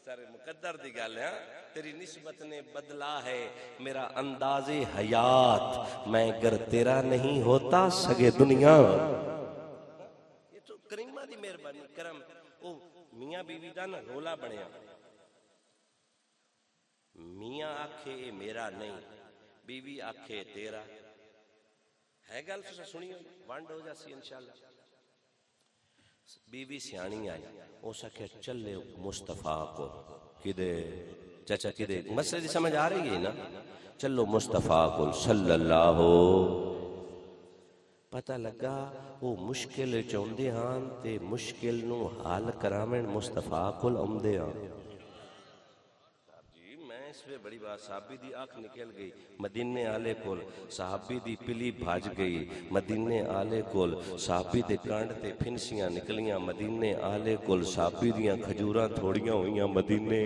سارے مقدر دی گل ہے۔ تیری نسبت نے بدلا ہے میرا انداز حیات، میں گر تیرا نہیں ہوتا سگے دنیا۔ یہ تو کریمہ دی مہربانی کرم او میاں بیوی دا نا رولا بنیا، میاں آکھے اے میرا نہیں بیوی آکھے تیرا ہے گل سنی وانڈ ہو جاسی انشاءاللہ۔ بیوی سیانی آئی اس آکھے چلے مصطفیٰ کو کدے چچا کدے مسئلے دی سمجھ آ رہی ہے نا، چلو مصطفیٰ کو صلی اللہ پتہ لگا وہ مشکل چاہندے ہاں تے مشکل نو حل کراویں مصطفیٰ کول آمدے ہاں۔ جی میں اس پہ بڑی بات، صحابی دی آنکھ نکل گئی مدینے آلے کول، صحابی دی پلی بھاج گئی مدینے آلے کول، صحابی دے کانڈ تے پھنسیاں نکلیاں مدینے آلے کول، صحابی دیاں کھجوراں تھوڑیاں ہوئیاں مدینے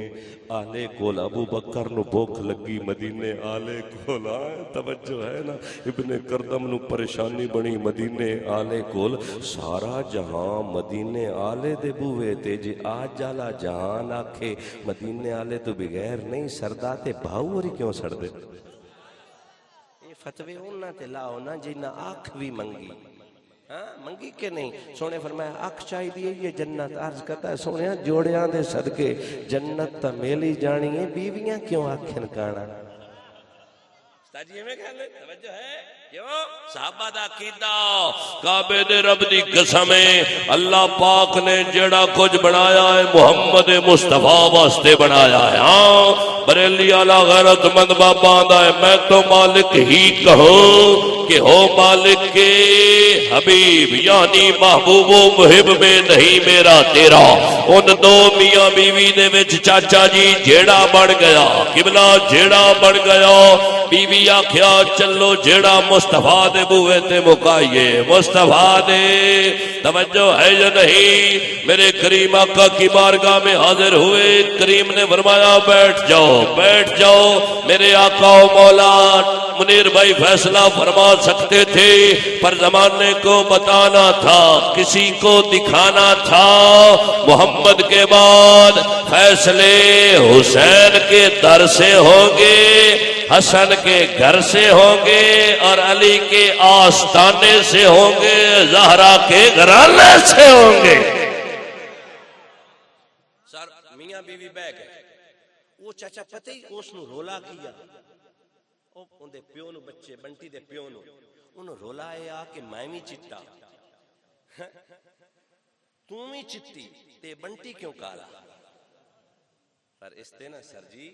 آلے کول، ابو بکر نو بھوک لگی مدینے آلے کول، توجہ ہے نا، ابن کردم نو پریشانی بنی مدینے آلے کول، سارا جہاں مدینے آلے دے بوئے تے جے آج جالا جہان آکھے مدینے آلے تو بغیر نہیں سردا تے بھاؤ وری کیوں سڑ دے؟ یہ فتوے ہونا تے لاؤ نا جنہ آنکھ بھی منگی، ہاں منگی کہ نہیں؟ سونے فرمایا آنکھ چاہی دیئے یہ جنت، عرض کرتا ہے سونے جوڑیاں دے صدقے جنت تا میلی جانی ہے، بیویاں کیوں آنکھن کانا؟ استاجی ہمیں کہہ لے توجہ ہے کیوں؟ صحابہ دا عقیدہ کعبے دے رب دی قسم ہے، اللہ پاک نے جڑا کچھ بنایا ہے محمد مصطفیٰ واسطے بنایا ہے۔ ہاں بریلی والا غیرت مند بابا آندا ہے میں تو مالک ہی کہوں کہ ہو مالک کے حبیب، یعنی محبوب و محب میں نہیں میرا تیرا۔ ان دو میاں بیوی دے وچ چاچا جی جیڑا بڑھ گیا، قبلہ جیڑا بڑھ گیا، بیوی آکھیا چلو جیڑا مصطفیٰ دے بوئے تے مکائیے، مصطفیٰ دے توجہ ہے یا نہیں؟ میرے کریم آقا کی بارگاہ میں حاضر ہوئے، کریم نے فرمایا بیٹھ جاؤ بیٹھ جاؤ۔ میرے آقا و مولا منیر بھائی فیصلہ فرما سکتے تھے پر زمانے کو بتانا تھا، کسی کو دکھانا تھا، محمد کے بعد فیصلے حسین کے در سے ہوں گے، حسن کے گھر سے ہوں گے اور علی کے آستانے سے ہوں گے، زہرا کے گھرانے سے ہوں گے۔ سر میاں بیوی بہ گئے، وہ چاچا پتہ ہی اس نو رولا کیا، ان دے پیو نو بچے بنٹی دے پیو نو انہوں رولا آیا کہ میں بھی چٹا توں بھی چٹی تے بنٹی کیوں کالا؟ پر اس تے نا سر جی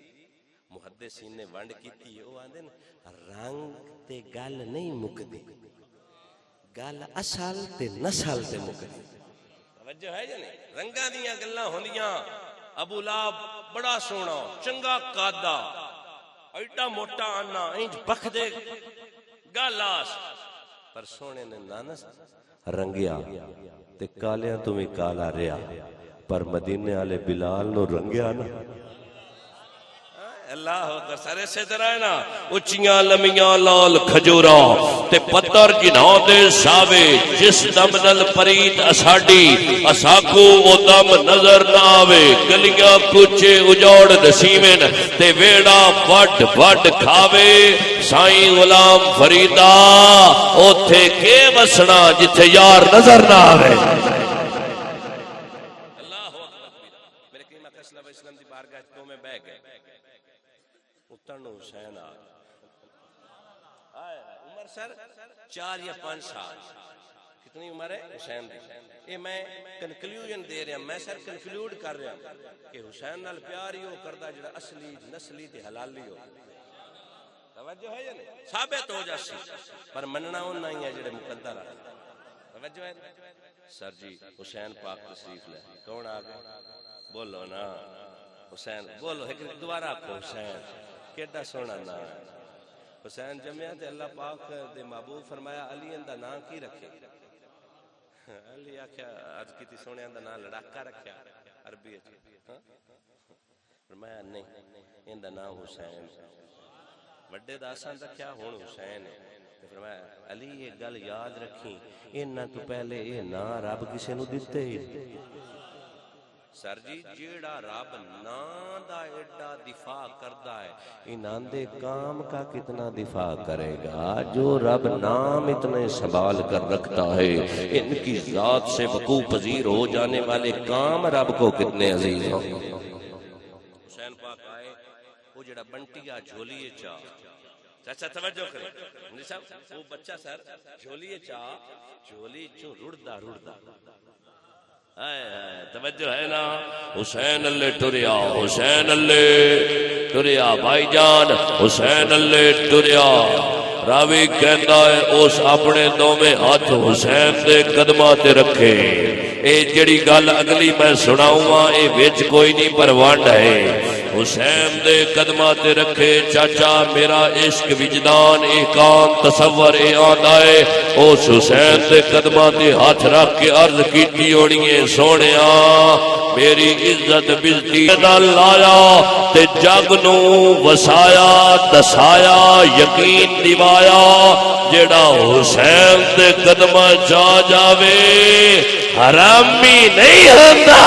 محدثین نے ونڈ کیتی ہے، وہ آندے نا رنگ تے گل نہیں مکدی، گل اصل تے نسل تے مکدی۔ توجہ ہے یا نہیں؟ رنگاں دیاں گلاں ہوندیاں، ابو لہب بڑا سونا چنگا قادہ ایڈا موٹا آنا انج بخ دے گالاس، پر سونے نے نانس رنگیا تے کالیاں تمہیں کالا ریا، پر مدینے والے بلال نو رنگیا نا۔ اللہ اکبر، سارے سے طرح ہے نا، اچیاں لمیاں لال کھجوراں تے پتر جنہاں دے ساوے، جس دم نل پرید اساڈی اساکو او دم نظر نہ آوے، گلیاں کچے اجاڑ دسیمن تے ویڑا وڈ وڈ کھاوے، سائیں غلام فریدا اوتھے کے وسنا جتھے یار نظر نہ آوے۔ اللہ اکبر، میرے کریم اکرم صلی اللہ علیہ وسلم دی بارگاہ تو میں بیٹھ گئے، اتنو حسین عمر سر 4 یا 5 سال، کتنی عمر ہے حسین دی؟ یہ میں کنکلیوژن دے رہا، میں سر کنکلیوڈ کر رہا کہ حسین نال پیار ہی ہو کردا جڑا اصلی نسلی تے حلالی ہو۔ توجہ ہے یا نہیں؟ ثابت ہو جاسی پر مننا ہونا ہی ہے جڑے مقدر ہے۔ توجہ ہے سر جی؟ حسین پاک تشریف لے، کون آ گئے؟ بولو نا حسین، بولو ایک دوبارہ کو حسین، کیڈا سونا نام حسین جمعہ تے اللہ پاک دے محبوب فرمایا علی دا نام کی رکھے؟ علی آکھیا عرض کیتی سونے دا نام لڑاکا رکھیا عربی وچ، فرمایا نہیں ان دا نام حسین، وڈے دا اساں رکھیا ہن حسین ہے۔ فرمایا علی یہ گل یاد رکھی، انہاں تو پہلے یہ نام رب کسے نو دتے ہی سر جی، جیڑا رب نام دا ایڈا دفاع کردا ہے انہاں دے کام کا کتنا دفاع کرے گا؟ جو رب نام اتنے سنبھال کر رکھتا ہے، ان کی ذات سے وقوع پذیر ہو جانے والے کام رب کو کتنے عزیز ہوں۔ حسین پاک آئے، وہ جڑا بنٹیا جھولیے چا، چاچا توجہ کریں مولوی صاحب، وہ بچہ سر جھولیے چا، جھولی چوں رڑدا رڑدا، توجہ ہے نا، حسین اللہ ٹریا، حسین اللہ ٹریا، بھائی جان حسین اللہ ٹریا، راوی کہندا ہے اس اپنے دوویں ہاتھ حسین دے قدماں تے رکھے. اے جڑی گل اگلی میں سناؤں اے وچ کوئی نہیں پر ونڈ ہے. حسین دے قدماں تے رکھے چاچا میرا عشق وجدان ایکان تصور اے آندا ہے اس حسین دے قدماں تے ہاتھ رکھ کے عرض کیتی ہونی ہے سونیا میری عزت بزتی دا لایا تے جگ نو وسایا دسایا یقین دیوایا جیڑا حسین دے قدماں جا جاوے حرامی نہیں ہوندا.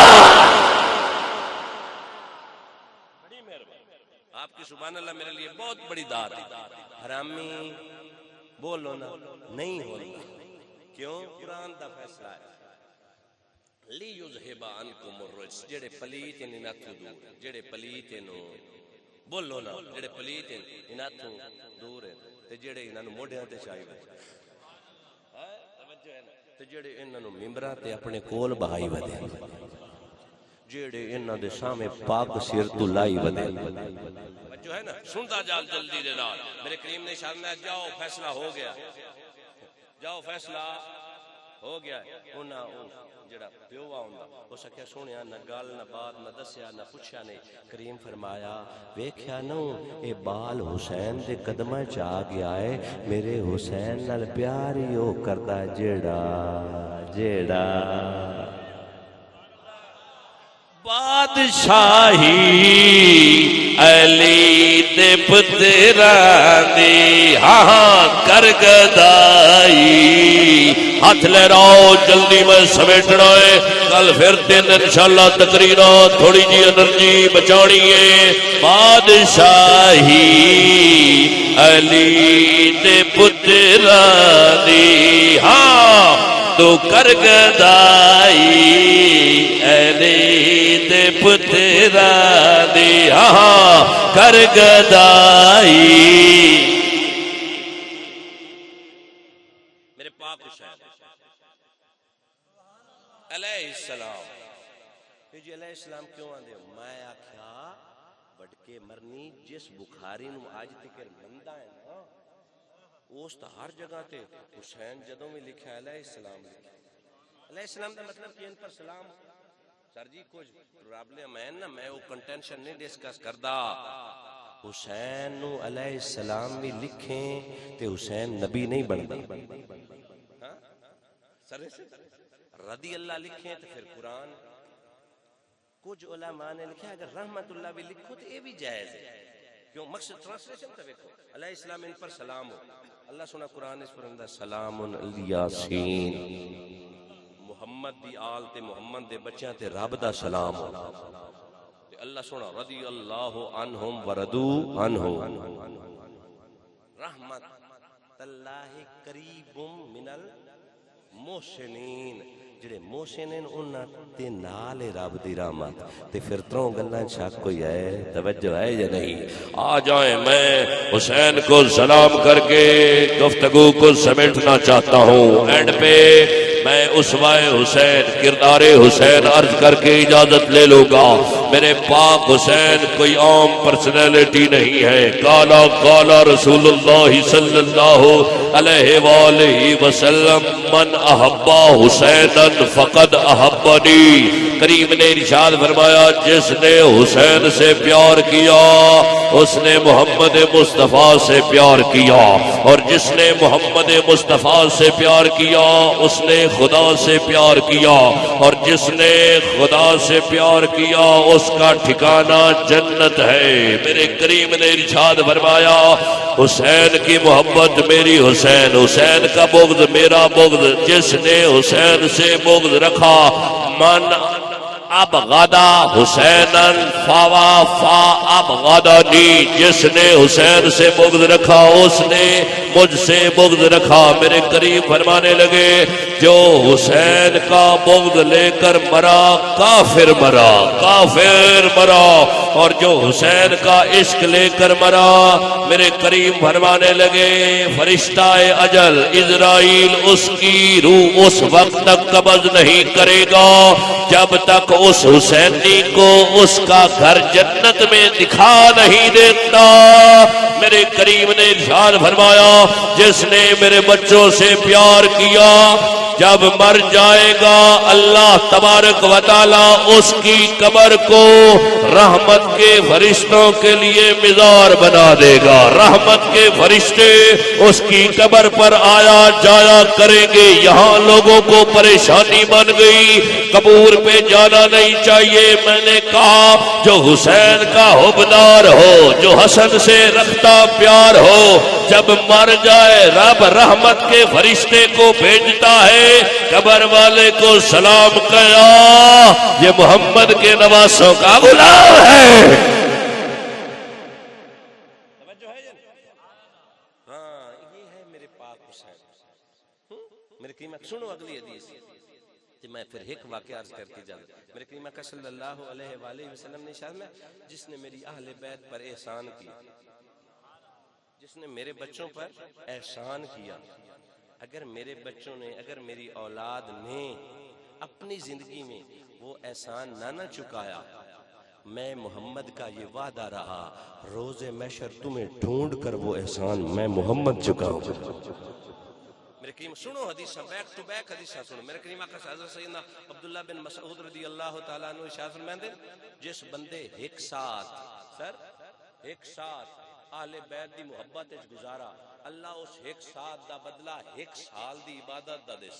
آپ کی سبحان اللہ میرے لیے بہت بڑی داد ہے. حرامی بولو نا نہیں ہونا. کیوں؟ قرآن دا فیصلہ ہے لی یذہب عنکم الرجس جڑے پلیت ہیں انہاں تو دور جڑے پلیت ہیں بولو نا جڑے پلیت ہیں انہاں تو دور ہیں تے جڑے انہاں نو موڈیاں تے چاہیے توجہ ہے نا تے جڑے انہاں نو ممبراں تے اپنے کول بہائی ودے جڑے انہاں دے سامنے پاک سر تو لائی ودے جو ہے نا سنتا جال جلدی دے نال میرے کریم نے اشارہ میں جاؤ فیصلہ ہو گیا جاؤ فیصلہ ہو گیا انہاں جڑا پیو ہوندا او سکیا سونیا نہ گل نہ بات نہ دسیا نہ پوچھیا نہیں. کریم فرمایا ویکھیا نو اے بال حسین دے قدماں چ آ گیا ہے میرے حسین نال پیار ہی او کردا جیڑا بادشاہی علی دے پتراں دی ہاں کر گدائی. ہاتھ لے راؤ جلدی میں سمیٹنا ہے کل پھر دن انشاءاللہ تقریرا تھوڑی جی انرجی بچانی ہے. بادشاہی علی دے پتراں دی ہاں تو کر گدائی علی دے پتراں دی ہاں کر گدائی. میرے پاک حسین علیہ السلام جی علیہ السلام کیوں آندے میں آکھیا بڑکے مرنی جس بخاری نو آج تکر مندا ہے نا اس تا ہر جگہ تے حسین جدوں میں لکھا علیہ السلام علیہ السلام دا مطلب کہ ان پر سلام. سر جی کچھ پرابلم ہے نا میں وہ کنٹینشن نہیں ڈسکس کردا. حسین نو علیہ السلام بھی لکھیں تے حسین نبی نہیں بندا. سر رضی اللہ لکھیں تو پھر قرآن. کچھ علماء نے لکھا اگر رحمت اللہ بھی لکھو تو یہ بھی جائز ہے. کیوں؟ مقصد ٹرانسلیشن تو دیکھو علیہ السلام ان پر سلام ہو. اللہ سنا قرآن اس پر اندر سلام الیاسین محمد دی آل تے محمد دے بچیاں تے رب دا سلام ہو. اللہ سنا رضی اللہ عنہم وردو عنہم رحمت اللہ قریب من المحسنین جڑے محسنین انہاں تے نال رب دی رحمت تے پھر تروں گلاں شک کوئی ہے توجہ ہے یا نہیں. آ جائیں میں حسین کو سلام کر کے گفتگو کو سمیٹنا چاہتا ہوں. اینڈ پہ میں اسوائے حسین کردار حسین عرض کر کے اجازت لے لوں گا. میرے پاک حسین کوئی عام پرسنالٹی نہیں ہے. قالا قالا رسول اللہ صلی اللہ علیہ وآلہ وسلم من احبا حسینا فقد احبنی. کریم نے ارشاد فرمایا جس نے حسین سے پیار کیا اس نے محمد مصطفیٰ سے پیار کیا اور جس نے محمد مصطفیٰ سے پیار کیا اس نے خدا سے پیار کیا اور جس نے خدا سے پیار کیا اس کا ٹھکانہ جنت ہے. میرے کریم نے ارشاد فرمایا حسین کی محبت میری حسین, حسین کا بغض میرا بغض. جس نے حسین سے بغض رکھا من ابغضا حسینا فوا فا ابغضنی. جس نے حسین سے بغض رکھا اس نے مجھ سے بغض رکھا. میرے قریب فرمانے لگے جو حسین کا بغض لے کر مرا کافر مرا, کافر مرا, اور جو حسین کا عشق لے کر مرا میرے قریب فرمانے لگے فرشتہ اجل عزرائیل اس کی روح اس وقت تک قبض نہیں کرے گا جب تک اس حسینی کو اس کا گھر جنت میں دکھا نہیں دیتا. میرے کریم نے ارشاد فرمایا جس نے میرے بچوں سے پیار کیا جب مر جائے گا اللہ تبارک و تعالی اس کی قبر کو رحمت کے فرشتوں کے لیے مزار بنا دے گا. رحمت کے فرشتے اس کی قبر پر آیا جایا کریں گے. یہاں لوگوں کو پریشانی بن گئی, قبور پہ جانا نہیں چاہیے. میں نے کہا جو حسین کا حبدار ہو, جو حسن سے رکھتا پیار ہو, جب مر جائے رب رحمت کے فرشتے کو بھیجتا ہے قبر والے کو سلام کیا یہ محمد کے نواسوں کا غلام ہے. ہاں یہ ہے میرے پاک حسین. میرے قیمہ سنو اگلی حدیث کہ میں پھر ایک واقعہ عرض کر کے جاؤں. میرے قیمہ کا صلی اللہ علیہ وآلہ وسلم نے شاید میں جس نے میری اہل بیت پر احسان کیا, جس نے میرے بچوں پر احسان کیا, اگر میرے بچوں نے اگر میری اولاد نے اپنی زندگی میں وہ احسان نہ چکایا, میں محمد کا یہ وعدہ رہا روز محشر تمہیں ڈھونڈ کر وہ احسان میں محمد چکاؤں. میرے کریم سنو حدیث بیک ٹو بیک حدیث سنو. میرے کریم آقا حضرت سیدنا عبداللہ بن مسعود رضی اللہ تعالیٰ عنہ ارشاد فرماتے ہیں جس بندے ایک ساتھ اہل بیت دی محبت وچ گزارا اللہ اس ایک ساتھ دا بدلہ ایک سال دی عبادت دا دس.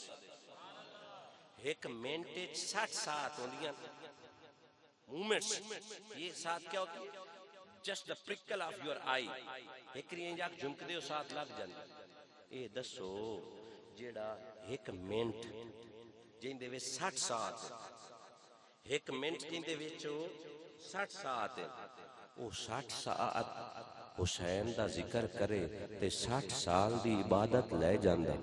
ایک منٹ 60 ساتھ ہوندیاں مومنٹس. یہ ساتھ کیا ہوتی ہے؟ جسٹ دا پرکل آف یور آئی. ایک رین جاک جھمک دے ساتھ لگ جاندے. اے دسو جیڑا ایک منٹ جن دے وچ 60 ساتھ, ایک منٹ جن دے وچ 60 ساتھ, او 60 ساتھ حسین دا ذکر کرے تے 60 سال دی عبادت لے جاندا.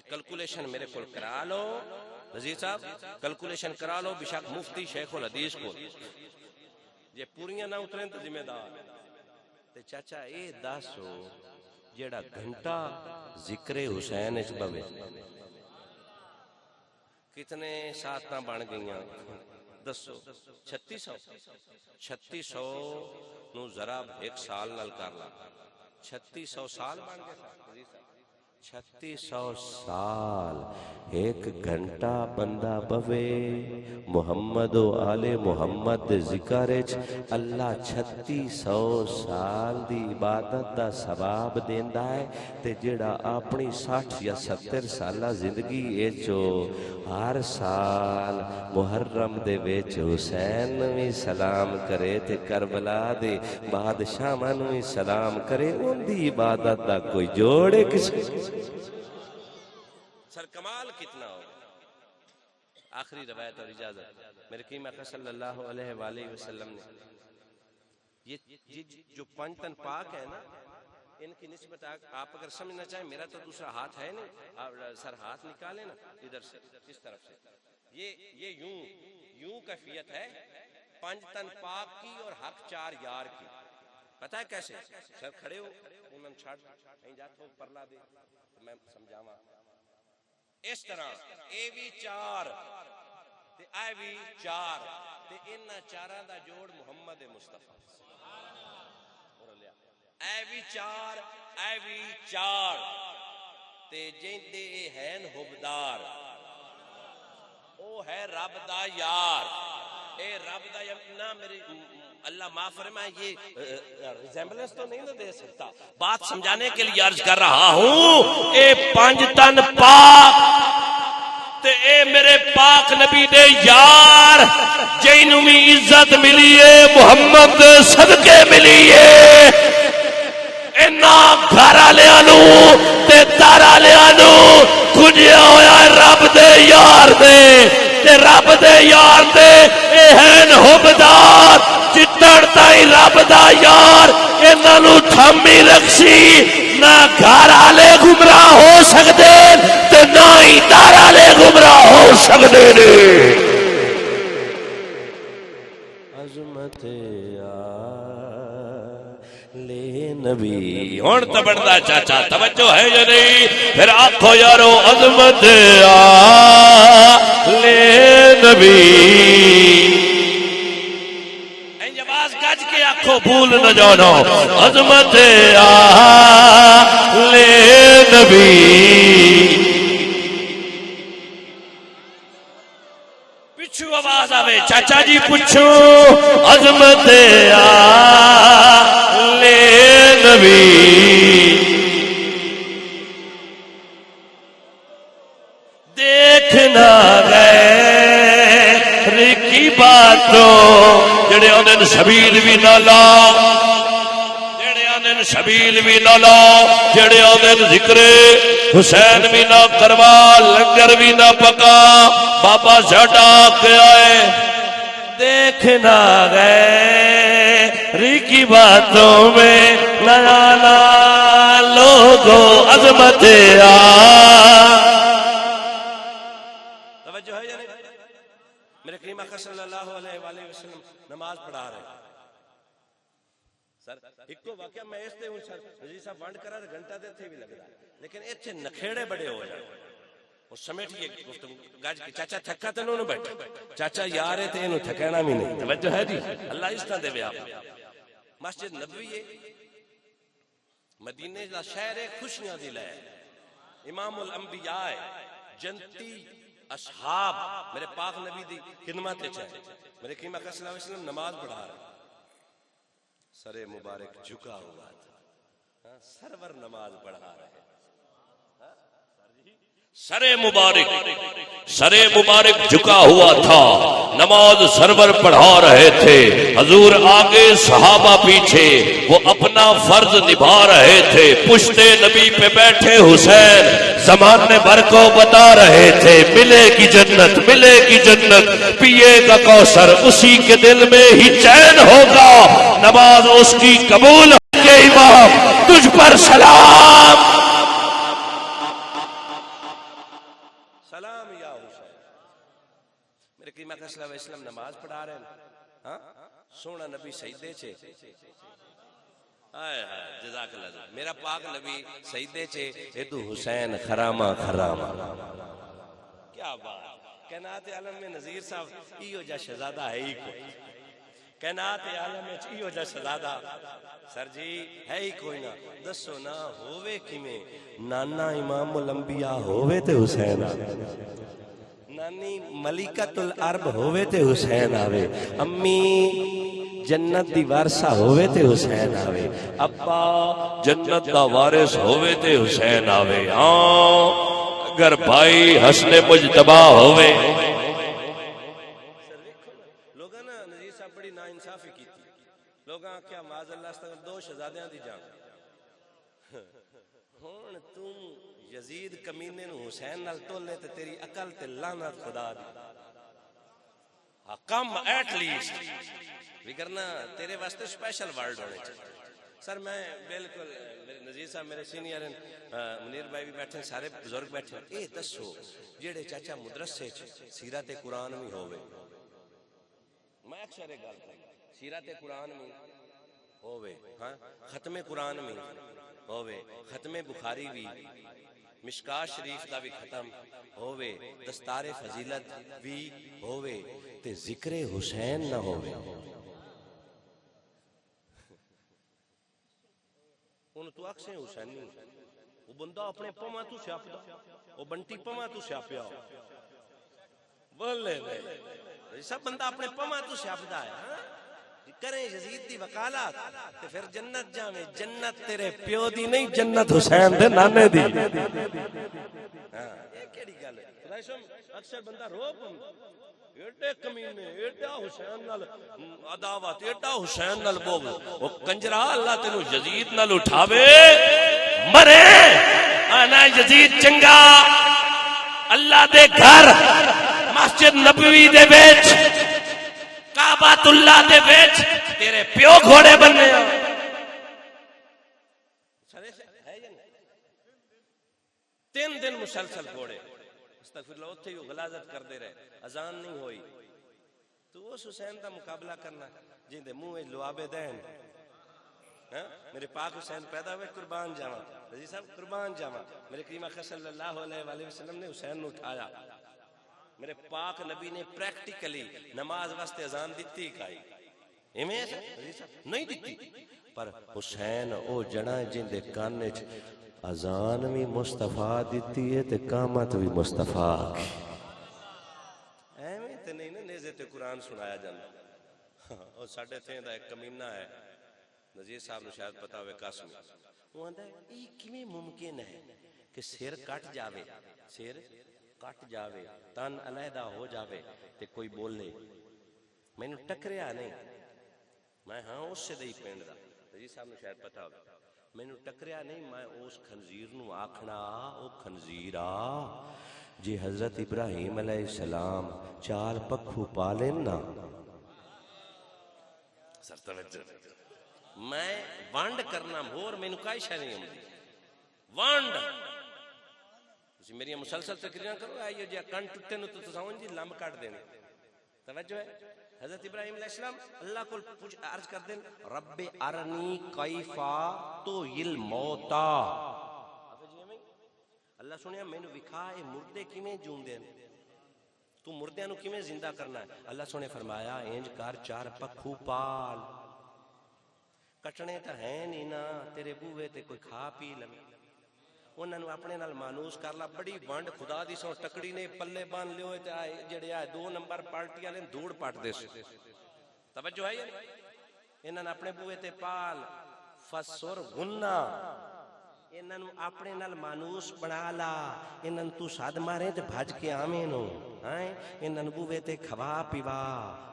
کیلکولیشن میرے کول کرا لو نذیر صاحب, کیلکولیشن کرا لو. بشک مفتی شیخ الحدیث کو جے پوریاں نہ اتریں تو ذمہ دار. تے چاچا اے دسو جیڑا گھنٹہ ذکر حسین وچ بوے کتنے ساتاں بن گئیاں دسو؟ 3600 نو ذرا ایک سال نال کر لا, 3600 سال بن گئے. 3600 سال ایک گھنٹہ بندہ بوے محمد و آل محمد ذکر وچ اللہ 3600 سال دی عبادت دا ثواب دیندا ہے. تے جڑا اپنی 60 یا 70 سالہ زندگی وچ ہر سال محرم دے وچ حسین نوں وی سلام کرے تے کربلا دے بادشاہاں نوں وی سلام کرے, اون دی عبادت دا کوئی جوڑ ہے کسی سر کمال کتنا ہو. آخری روایت اور اجازت. میرے قیمہ کا صلی اللہ علیہ وآلہ وسلم نے یہ جو 5 تن پاک ہے نا, ان کی نسبت آپ اگر سمجھنا چاہیں, میرا تو دوسرا ہاتھ ہے نہیں, آپ سر ہاتھ نکالیں نا ادھر سے اس طرف سے, یہ یوں کیفیت ہے 5 تن پاک کی اور حق 4 یار کی. پتہ ہے کیسے؟ سر کھڑے ہو میں چھڑ کہیں جات ہو پرلا دے میں سمجھاواں اس طرح اے وی 4 تے اے وی 4 تے انہاں چاراں دا جوڑ محمد مصطفی اے وی 4 اے وی 4 تے جیندے ہین حبدار او ہے رب دا یار. اے رب دا یار نہ میرے اللہ معاف فرمائے یہ ریزمبلنس تو نہیں دے سکتا, بات سمجھانے کے لیے عرض کر رہا ہوں. اے 5 تن پاک تے اے میرے پاک نبی دے یار جینوں بھی عزت ملی ہے محمد صدقے ملی ہے. اینا گھر والےاں نوں تے دار والےاں نوں کھجیا ہویا رب دے یار دے تے رب دے یار دے اے ہن حبدار چتڑ تائی رب دا یار انہاں نوں تھمی رکھسی. نہ گھر والے گمراہ ہو سکدے تے نہ ہی دار والے گمراہ ہو سکدے نے. عظمت لے نبی ہن تے بڑدا چاچا توجہ ہے یا نہیں؟ پھر آکھو یارو عظمت لے نبی. آنکھوں بھول نہ جانا عظمت آل نبی پچھو آواز آوے چاچا جی پچھو عظمت آل نبی دیکھنا غیر کی باتوں جڑے آدھن سبیل بھی نہ لاؤ جڑے آدھن سبیل بھی نہ لاؤ جڑے آدھن ذکر حسین بھی نہ کروا لنگر بھی نہ پکا بابا ساڈا کے آئے دیکھنا غیر کی باتوں میں نیا نا لوگوں عظمت توجہ ہے یا نہیں میرے کریم آقا صلی اللہ علیہ وآلہ وسلم نماز پڑھا رہے سر ایک تو واقعہ میں اس تے ہوں سر نزیر صاحب وانڈ کرا گھنٹہ دے تھے بھی لگ رہا لیکن ایتھے نکھیڑے بڑے ہو جائے اور سمیٹھئے گفتگو گاج کے چاچا تھکا تے انہوں نے بیٹھے چاچا یارے تے انہوں تھکینا بھی نہیں توجہ ہے جی اللہ اس طرح دے بے آپ مسجد نبوی ہے مدینے دا شہر خوشیاں دی لے امام الانبیاء جنتی اصحاب میرے پاک نبی دی خدمت چاہے میرے کریم آقا صلی اللہ علیہ وسلم نماز پڑھا رہے سر مبارک جھکا ہوا تھا سرور نماز پڑھا رہے سر مبارک جھکا ہوا تھا نماز سرور پڑھا رہے تھے حضور آگے صحابہ پیچھے وہ اپنا فرض نبھا رہے تھے پشت نبی پہ بیٹھے حسین زمانے بھر کو بتا رہے تھے ملے گی جنت پیے گا کوثر اسی کے دل میں ہی چین ہوگا نماز اس کی قبول ہوگی امام تجھ پر سلام صلی اللہ علیہ وسلم نماز پڑھا رہے ہیں سونا نبی سجدے چھے جزاک اللہ میرا پاک نبی سجدے چھے ادو حسین خراما کیا بات کائنات عالم میں نذیر صاحب ایو جا شہزادہ ہے ہی کوئی کائنات عالم میں ایو جا شہزادہ سر جی ہے ہی کوئی نہ دسو نہ ہووے کی میں نانا امام الانبیاء ہووے تے حسین نانی ملکۃ العرب ہوئے تے حسین آوے امی جنت دی وارثہ ہوئے تے حسین آوے ابا جنت دا وارث ہوئے تے حسین آوے ہاں اگر بھائی حسن مجتبی ہوئے لوگاں نا نذیر صاحب بڑی ناانصافی کی تھی لوگاں کیا معاذ اللہ استغفر دو شہزادیاں دی جان ہون تم یزید کمینے نو حسین نال تولے تے تیری عقل تے لعنت خدا دی کم ایٹ لیسٹ وگرنا تیرے واسطے سپیشل ورڈ ہونے چاہیے سر میں بالکل نذیر صاحب میرے سینئر ہیں منیر بھائی بھی بیٹھے ہیں سارے بزرگ بیٹھے ہیں اے دسو جیڑے چاچا مدرسے سیرت قرآن میں ہوئے میں اکثر ایک گل کروں سیرت قرآن میں ہوئے ختم قرآن میں ہوئے ختم بخاری بھی مشکاہ شریف دا بھی ختم ہوئے دستار فضیلت بھی ہوئے تے ذکر حسین نہ ہوئے انہوں تو اکسیں حسین نہیں وہ بندہ اپنے پماں تو سیاپ دا وہ بنٹی پماں تو سیاپیا بولے نہیں سب بندہ اپنے پماں تو سیاپ دا ہے کریں یزید دی وکالات تے پھر جنت جاویں جنت تیرے پیو دی نہیں جنت حسین دے نانے دی یہ کیڑی گل ہے خدا سم اکثر بندہ رو پوندا ایڈے کمینے ایڈا حسین نال عداوت ایڈا حسین نال بغض او کنجرا اللہ تینو یزید نال اٹھاوے مرے انا یزید چنگا اللہ دے گھر مسجد نبوی دے وچ کعبۃ اللہ دے وچ تیرے پیو گھوڑے بننے تین دن مسلسل گھوڑے استغفر اللہ اتھے یوں غلاظت کر دے رہے اذان نہیں ہوئی تو اس حسین دا مقابلہ کرنا جن دے منہ لوابے دین میرے پاک حسین پیدا ہوئے قربان جاواں رضی صاحب قربان جاواں میرے کریم آقا صلی اللہ علیہ وآلہ وسلم نے حسین نے اٹھایا میرے پاک نبی نے پریکٹیکلی نماز واسطے اذان دیتی کائی ایویں نہیں دیتی، پر حسین او جڑا جن دے کان وچ اذان بھی مصطفیٰ دیتی ہے تے قامت بھی مصطفیٰ کی، ایویں تے نہیں نا نیزے تے قرآن سنایا جاندہ۔ اور ساڈے تھیں دا ایک کمینہ ہے، نذیر صاحب نے شاید پتا ہوئے قاسمی، وہ آندا ہے یہ کیویں ممکن ہے کہ سر کٹ جاوے، سر کٹ جاوے، تن علیحدہ ہو جاوے تے کوئی بولے، مینوں ٹکریا نہیں، میں ہاں اس سے دئی پینڈ دا، نذیر صاحب نے شاید پتا ہوگا، مینوں ٹکریا نہیں، میں اس خنزیر نو آکھنا او خنزیرا جی حضرت ابراہیم علیہ السلام چار پکھو پالن نا، میں وانڈ کرنا مور مینوں کائی شے نہیں ہوندی، وانڈ تسی میری مسلسل تقریراں کرو، آئیو جی کن ٹوٹے نو تو تساں جی لم کٹ دینے، توجہ ہے۔ حضرت ابراہیم علیہ السلام اللہ کو پوچھ عرض کر دیں رب ارنی کیفا تو یل موتا، اللہ سنیا میں نے وکھا اے مردے کیویں جوندے ہیں، تو مردیاں نو کیویں زندہ کرنا ہے، اللہ سنے فرمایا انج کر چار پکھو پال، کٹنے تا ہیں نہیں نا، تیرے بوئے تے کوئی کھا پی لے، انہاں نو اپنے نال مانوس کر لا، بڑی وانڈ خدا دی سو ٹکڑی نے پلے بان لے ہوئے تے آئے جڑے آئے 2 نمبر پارٹی والے دوڑ پٹ دے سو، توجہ ہے یہ انہاں نے اپنے بوئے تے پال، فسر گنا، انہاں نو اپنے نال مانوس بنا لا، انہاں تو ساد مارے تے بھج کے آویں نو، انہاں نو بوئے تے کھوا پیوا،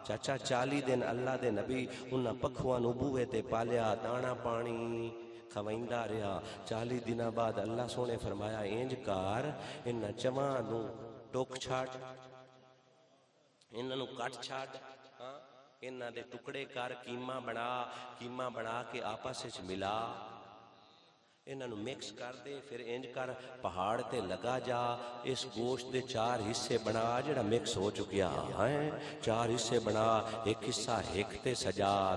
چاچا 40 دن اللہ دے نبی انہاں پکھواں نو بوئے تے پالیا، دانا پانی کھوائندا رہا، 40 دناں بعد اللہ سونے فرمایا انج کار انہاں چواں نو ٹوک چھاٹ، انہاں نو کٹ چھاٹ، انہاں دے ٹکڑے کر کیما بنا کے آپس وچ ملا، انہاں نو مکس کر دے، پھر انج کر پہاڑ تے لگا جا، اس گوشت دے 4 حصے بنا جڑا مکس ہو چکیا ہے، 4 حصے بنا، ایک حصہ ہک تے سجا،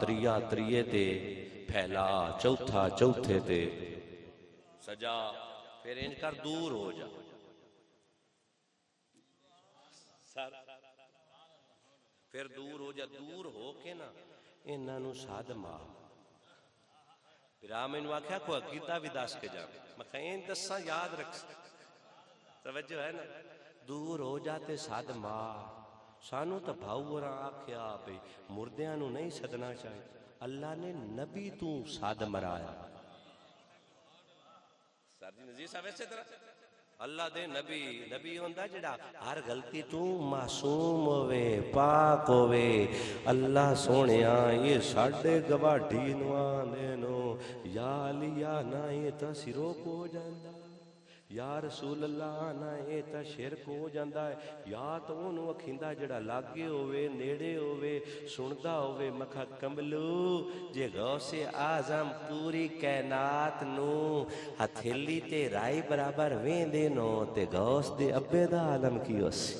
تریا تریے تے پھیلا، چوتھا چوتھے تے سجا، پھر انج کر دور ہو جا، پھر دور ہو جا، دور ہو کے نا انہاں نو ساد مار، پھر آمین واقعہ کو عقیدہ بھی دس کے جا، میں کہیں دساں یاد رکھ، توجہ ہے نا، دور ہو جاتے ساد مار، سانو تا بھاؤراں آکھیا بھئی مردیاں نو نہیں سدنا چاہیے، اللہ نے نبی تو ساد مرایا، سر جی نذیر صاحب ایسے طرح اللہ دے نبی ہوندا جڑا ہر غلطی تو معصوم ہوئے پاک ہوئے، اللہ سونیا یہ ساڈے گواٹھی نوانے نو یا علی یا نا یہ تا سرو کو جاندا، یا رسول اللہ نا یہ تا شرک ہو جاندا ہے، یا تو انہوں اکھیندا جڑا لاگے ہوئے نیڑے ہوئے سندا ہوئے، مکھا کملو جے غوث اعظم پوری کائنات نو ہتھیلی تے رائی برابر ویندے نو تے غوث دے ابے دا عالم کی اسی،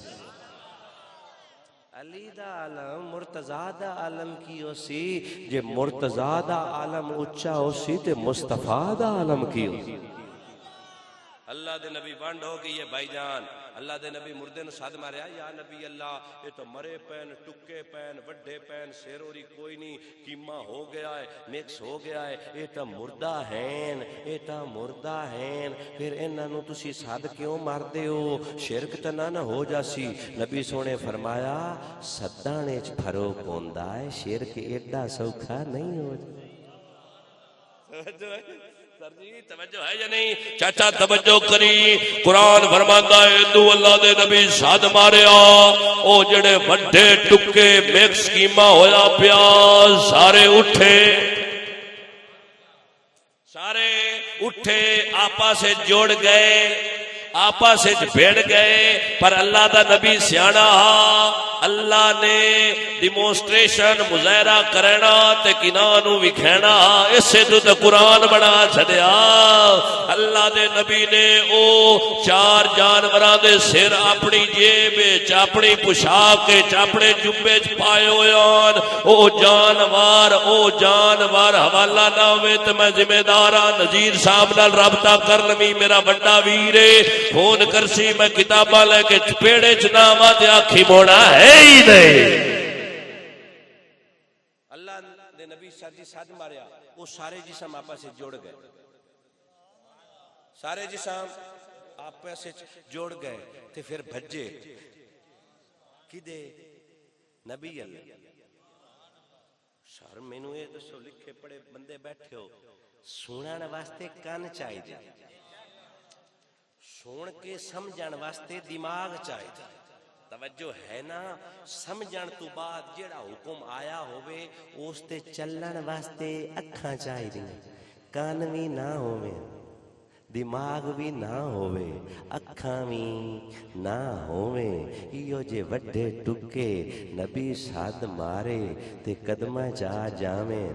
علی دا عالم مرتضیٰ دا عالم کی اسی، جے مرتضیٰ دا عالم اچھا اسی تے مصطفیٰ دا عالم کی اسی، اللہ دے نبی بانڈ ہو گئی ہے بھائی جان، اللہ دے نبی مردے نو ساد ماریا، یا نبی اللہ یہ تو مرے پین ٹکے پین وڈے پین سیروری کوئی نہیں، کیما ہو گیا ہے مکس ہو گیا ہے، یہ تو مردہ ہیں، یہ تو مردہ ہیں، پھر انہاں نو تسی ساد کیوں مار دے ہو، شرک تے نہ ہو جاسی، نبی سونے فرمایا سدانے چ فرق ہوندا ہے، شرک ایڈا سوکھا نہیں ہو جائے، توجہ ہے یا نہیں؟ چاچا توجہ کری، قرآن فرماتا ہے تو اللہ دے نبی ساد ماریا، او جڑے وڈے ٹکے مکس کیما ہویا پیا، سارے اٹھے آپس سے جوڑ گئے، آپس سے بھیڑ گئے، پر اللہ دا نبی سیانا، اللہ نے ڈیمونسٹریشن مظاہرہ کرنا تے کنانو وکھینا، اسے تو قرآن بنا چھڑیا، اللہ دے نبی نے او 4 جانوراں دے سر اپنی جیب وچ اپنی پوشاک وچ اپنے جبے وچ پائے ہوئے، او جانور حوالہ نہ ہوئے تے میں ذمہ دار ہاں، نذیر صاحب نال رابطہ کر لویں، میرا بڑا ویر ہے، فون کرسی میں کتاباں لے کے چپیڑے چ نہ آواں تے آکھی موڑا ہے ہی نہیں، ساتھ ماریا وہ سارے جسم آپس سے جوڑ گئے سارے جسم آپس سے جوڑ گئے تے پھر بھجے کدے نبی اللہ سر مینوں یہ دسو لکھے پڑے بندے بیٹھے ہو سنن واسطے کان چاہیے سن کے سمجھن واسطے دماغ چاہیے توجہ ہے نا سمجھن تو بعد جیڑا حکم آیا ہوئے اس تے چلن واسطے اکھاں چاہیے کان بھی نہ ہوئے دماغ بھی نہ ہوئے اکھاں بھی نہ ہوئے ایو جے وڈے ٹکے نبی ساتھ مارے تے قدمہ جا جاویں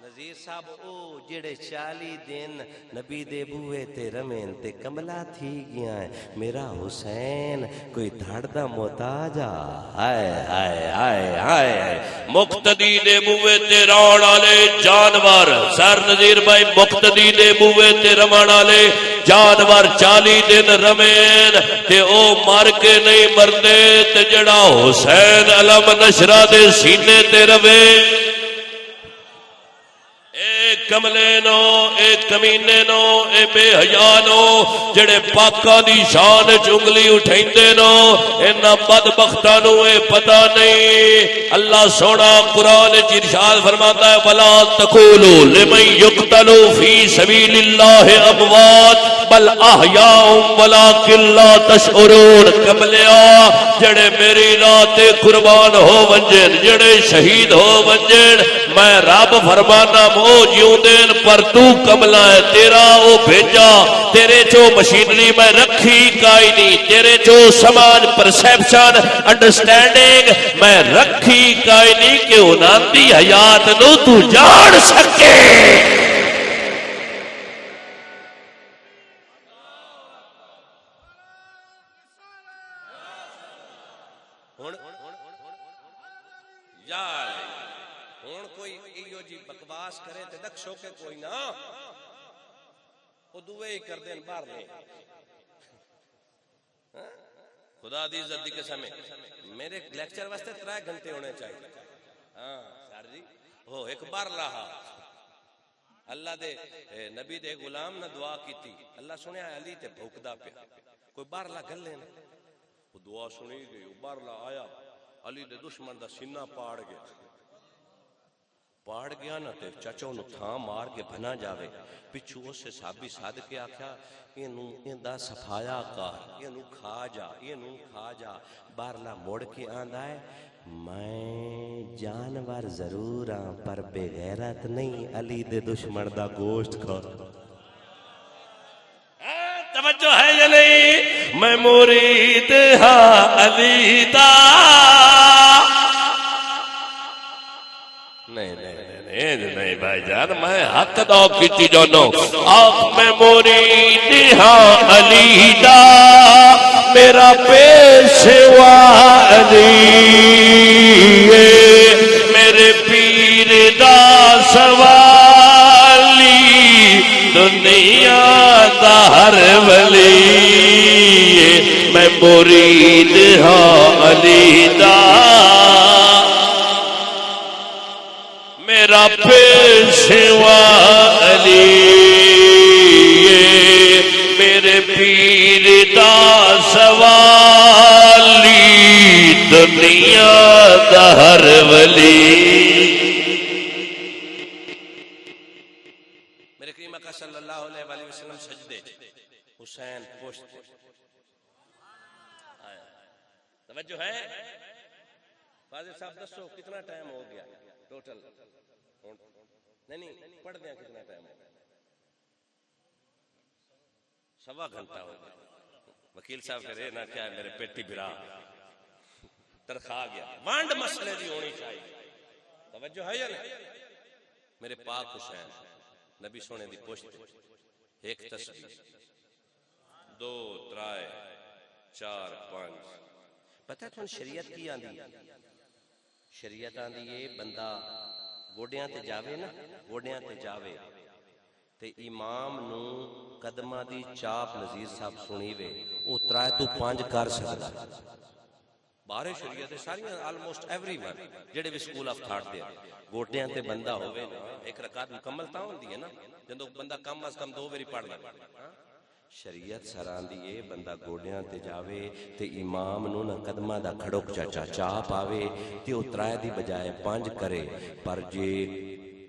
نظیر صاحب او جڑے 40 دن نبی دے بوئے تے رمین تے کملا تھی گیا ہے میرا حسین کوئی دھڑ دا محتاج ہائے ہائے ہائے ہائے مقتدی دے بوئے تے رون والے جانور سر نذیر بھائی مقتدی دے بوئے تے رمان والے جانور 40 دن رمین تے او مر کے نہیں مردے تے جڑا حسین علم نشرہ دے سینے تے روے اے کملے نو اے کمینے نو اے بے حیا نو جڑے پاکاں دی شان چنگلی اٹھیندے نو انہاں بدبختاں نو اے پتہ نہیں اللہ سونا قرآن وچ ارشاد فرماتا ہے ولا تقولوا لمن يقتل في سبيل الله اموات بل احیاء ولکن لا تشعرون کملیا جڑے میری راہ تے قربان ہو ونجن جڑے شہید ہو ونجن میں رب فرمانا وہ جیوندین پر تو کملا ہے تیرا او بھیجا تیرے جو مشینری میں رکھی کائی نہیں تیرے جو سماج پرسیپشن انڈرسٹینڈنگ میں رکھی کائی نہیں کہ انہاں دی حیات نو تو جان سکے کرے تے دک شوکے کوئی نہ وہ دوے ہی کر دیں باہر لیں خدا دی عزت دی قسم میرے لیکچر واسطے 3 گھنٹے ہونے چاہیے ہاں سر جی ہو ایک بار رہا اللہ دے نبی دے غلام نہ دعا کیتی اللہ سنیا علی تے بھوکدا پیا کوئی باہر لا گل لینا وہ دعا سنی گئی باہر لا آیا علی دے دشمن دا سینہ پاڑ گیا نا تے چچو نو تھاں مار کے بنا جاوے پچھو اس سے صحابی ساد کے آکھیا یہ دا صفایا کار یہ کھا جا بارلا موڑ کے آندہ ہے میں جانور ضرور ہاں پر بے غیرت نہیں علی دے دشمن دا گوشت کھا توجہ ہے یا نہیں میں مرید ہاں علی دا نہیں بھائی جان میں حق دا کیتی جانو آخ میں مرید ہاں علی دا میرا پیشوا علی میرے پیر دا سوالی دنیا دا ہر ولی میں مرید ہاں علی دا میرا پیشوا علی میرے پیر دا سوالی دنیا دا ہر ولی میرے کریم آقا صلی اللہ علیہ وآلہ وسلم سجدے حسین پشت توجہ ہے فاضل صاحب دسو کتنا ٹائم ہو گیا ٹوٹل نہیں پڑھ دیں کتنا ٹائم ہو گیا 1.25 گھنٹہ ہو گیا وکیل صاحب کرے نہ کیا میرے پیٹی برا ترخا گیا وانڈ مسئلے دی ہونی چاہیے توجہ ہے یا نہیں میرے پاک حسین نبی سونے دی پشت ایک تسبیح 2 3 4 5 پتہ ہے شریعت کی آندی شریعت آندی ہے بندہ گوڑیاں تے جاوے نا گوڑیاں تے جاوے تے امام نو قدمہ دی چاپ نذیر صاحب سنی وے او 3 تو 5 کر سکدا ਬਾਹਰ ਸ਼ਰੀਅਤ ਦੇ ਸਾਰੀਆਂ ਆਲਮੋਸਟ ਐਵਰੀਵਨ ਜਿਹੜੇ ਵੀ ਸਕੂਲ ਆਫ ਥਾਟ ਦੇ ਗੋਡਿਆਂ ਤੇ ਬੰਦਾ ਹੋਵੇ ਨਾ, ਇੱਕ ਰਕਾਤ ਮੁਕੰਮਲ ਤਾਂ ਹੁੰਦੀ ਹੈ ਨਾ ਜਦੋਂ ਬੰਦਾ ਕਮ ਅਜ਼ ਕਮ 2 ਵਾਰੀ ਪੜ੍ਹ ਲੈ। ਸ਼ਰੀਅਤ ਸਰਾਂਦੀ ਏ ਬੰਦਾ ਗੋਡਿਆਂ ਤੇ ਜਾਵੇ ਤੇ ਇਮਾਮ ਨੂੰ ਨਾ ਕਦਮਾਂ ਦਾ ਖੜੋਕ ਚਾ ਪਾਵੇ ਤੇ ਉਹ 3 ਦੀ ਬਜਾਏ 5 ਕਰੇ। ਪਰ ਜੇ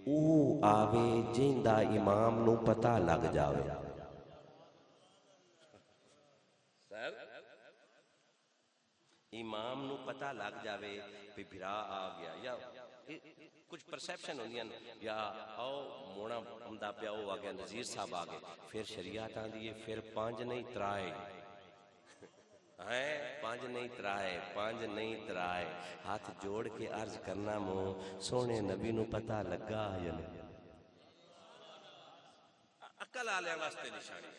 ਉਹ ਆਵੇ ਜਿੰਦਾ ਇਮਾਮ ਨੂੰ ਪਤਾ ਲੱਗ ਜਾਵੇ, ਇਮਾਮ ਨੂੰ ਪਤਾ ਲੱਗ ਜਾਵੇ ਵੀ ਭਰਾ ਆ ਗਿਆ, ਜਾਂ ਕੁਝ ਪਰਸੈਪਸ਼ਨ ਹੁੰਦੀਆਂ ਜਾਂ ਆਓ ਮੋਣਾ ਹੁੰਦਾ ਪਿਆ ਉਹ ਆ ਗਿਆ, ਨਜ਼ੀਰ ਸਾਹਿਬ ਆ ਗਏ, ਫਿਰ ਸ਼ਰੀਅਤ ਆਂਦੀ ਹੈ ਫਿਰ 5 ਨਹੀਂ 3 ہے 5 نہیں 3 5 نہیں 3 ہاتھ جوڑ کے عرض کرنا مو سونے نبی نو پتہ لگا یا نہیں؟ عقل آلے واسطے نشانی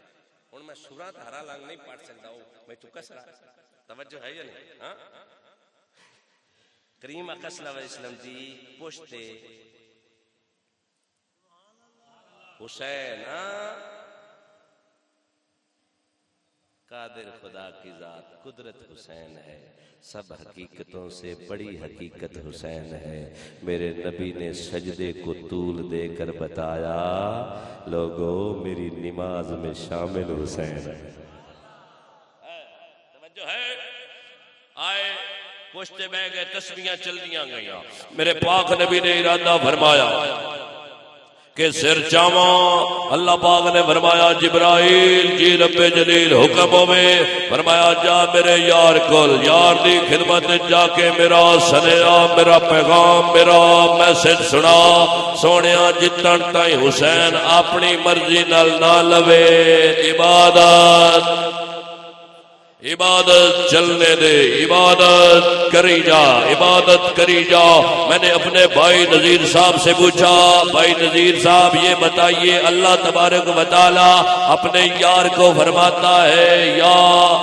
ہن میں سورہ دھارا لنگ نہیں پڑھ سکتا ہوں، میں چکا سرا توجہ ہے یا نہیں؟ ہاں کریم آقا صلی اللہ علیہ وسلم دی پشتے حسین قادر خدا کی ذات قدرت حسین ہے، سب حقیقتوں سے بڑی حقیقت حسین ہے۔ میرے نبی نے سجدے کو طول دے کر بتایا لوگو میری نماز میں شامل حسین ہے۔ توجہ ہے، آئے پوچھتے بہ گئے، تسبیحاں چل دیاں گئیاں، میرے پاک نبی نے ارادہ فرمایا کہ سر چاواں، اللہ پاک نے فرمایا جبرائیل جی رب جلیل حکم ہوئے، فرمایا جا میرے یار کول، یار دی خدمت جا کے میرا سنیا، میرا پیغام، میرا میسج سنا، سونیا جتن تائیں حسین اپنی مرضی نال نہ لوے، عبادت چلنے دے، عبادت کری جا، عبادت کری جا۔ میں نے اپنے بھائی نذیر صاحب سے پوچھا، بھائی نذیر صاحب یہ بتائیے اللہ تبارک و تعالی اپنے یار کو فرماتا ہے یا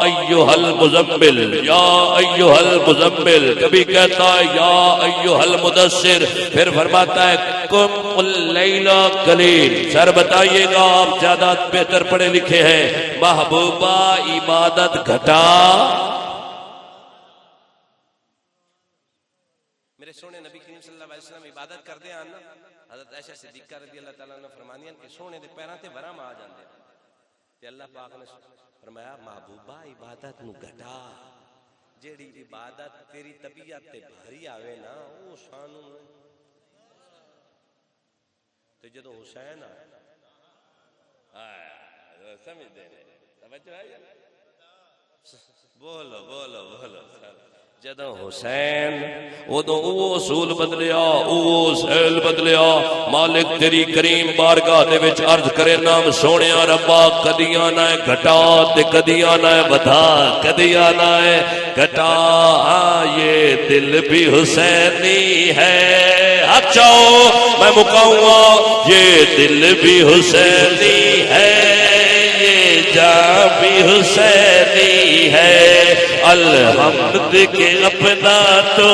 ایھا المزمل، یا ایھا المزمل، کبھی کہتا ہے یا ایھا المدثر، پھر فرماتا ہے قم اللیل قلیل۔ سر بتائیے گا، آپ زیادہ بہتر پڑھے لکھے ہیں، محبوبہ عبادت گھٹا۔ میرے سونے نبی کریم صلی اللہ علیہ وسلم عبادت کر دے آنا، حضرت عائشہ صدیقہ رضی اللہ تعالیٰ نے فرمانی کہ سونے دے پیران تے ورم آ جاندے، تے اللہ پاک نے فرمایا محبوبہ عبادت نو گھٹا، جیڑی عبادت تیری طبیعت تے بھاری آوے نا وہ شانو تے جدو حسین آئے سمجھ دے توجہ ہے، بولو بولو بولو، جدو حسین ادو او اصول بدلیا، او سیل بدلیا، مالک تیری کریم بارگاہ دے وچ عرض کرے نام سونیا ربا کدی آنا ہے گھٹا تے کدی آنا ہے بدا، کدی آنا ہے گھٹا، یہ دل بھی حسینی ہے، اچھاؤ میں مکاؤں گا، یہ دل بھی حسینی ہے، یہ جان بھی حسینی ہے، الحمد کے اپنا تو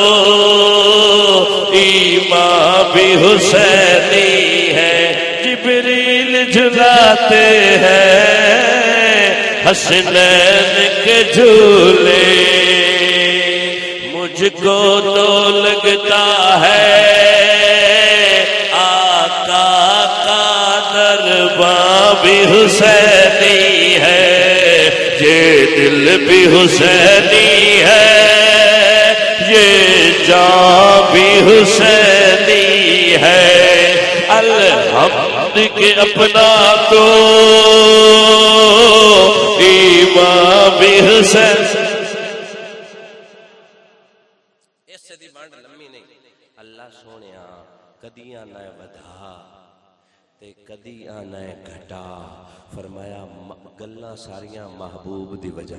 ایمان بھی حسینی ہے، جبریل جھلاتے ہیں حسنین کے جھولے، مجھ کو تو لگتا ہے آقا کا درباں بھی حسینی ہے، یہ دل بھی حسینی ہے، یہ جان بھی حسینی ہے، الحمد کے اپنا تو ایمان بھی حسین۔ اس سے دی بانڈ لمبی نہیں، اللہ سونیا کدی آنا ہے ودھا تے کدی آنا ہے گھٹا، فرمایا گلاں ساریاں محبوب دی وجہ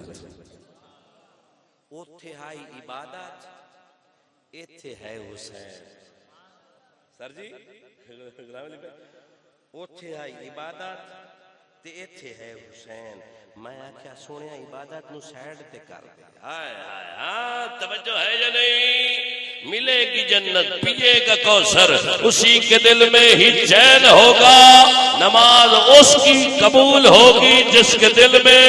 اوتھے آئی عبادت، ایتھے ہے حسین۔ سر جی اوتھے آئی عبادت تے ایتھے ہے حسین، میں آکھیا سونیا عبادت نو سائیڈ تے کر دے، ہائے ہائے ہاں توجہ ہے یا نہیں؟ ملے گی جنت، پیے گا کوثر، اسی کے دل میں ہی چین ہوگا، نماز اس کی قبول ہوگی جس کے دل میں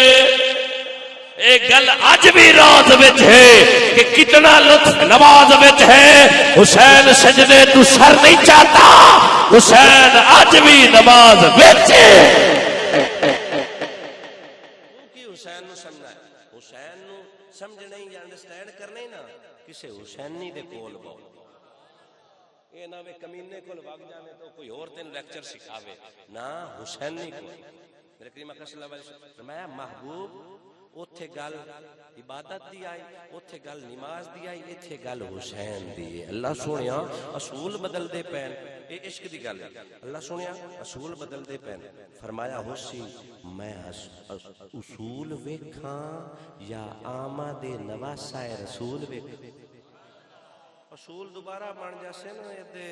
اے گل اج بھی رات وچ ہے کہ کتنا لطف نماز وچ ہے. حسین سجدے تو سر نہیں چاہتا، حسین اج بھی نماز وچ ہے. حسین نو سمجھنا ہے، حسین نو سمجھنا ہی انڈرسٹینڈ کرنا ہی نا کسے حسینی دے کول بہو. اے نہ وے کمینے کول وگ جاوے تو کوئی اور تین لیکچر سکھاوے نا، حسینی کول. میرے کریم اکرم صلی اللہ علیہ وسلم فرمایا محبوب اوتھے گل عبادت دی آئی، اوتھے گل نماز دی آئی، ایتھے گل حسین دی ہے. اللہ سونیا اصول بدل دے پین، اے عشق دی گل ہے. اللہ سونیا اصول بدل دے پین. فرمایا حسین میں اصول ویکھاں یا آمد نواسا رسول ویکھاں. اصول دوبارہ بن جاسے نا تے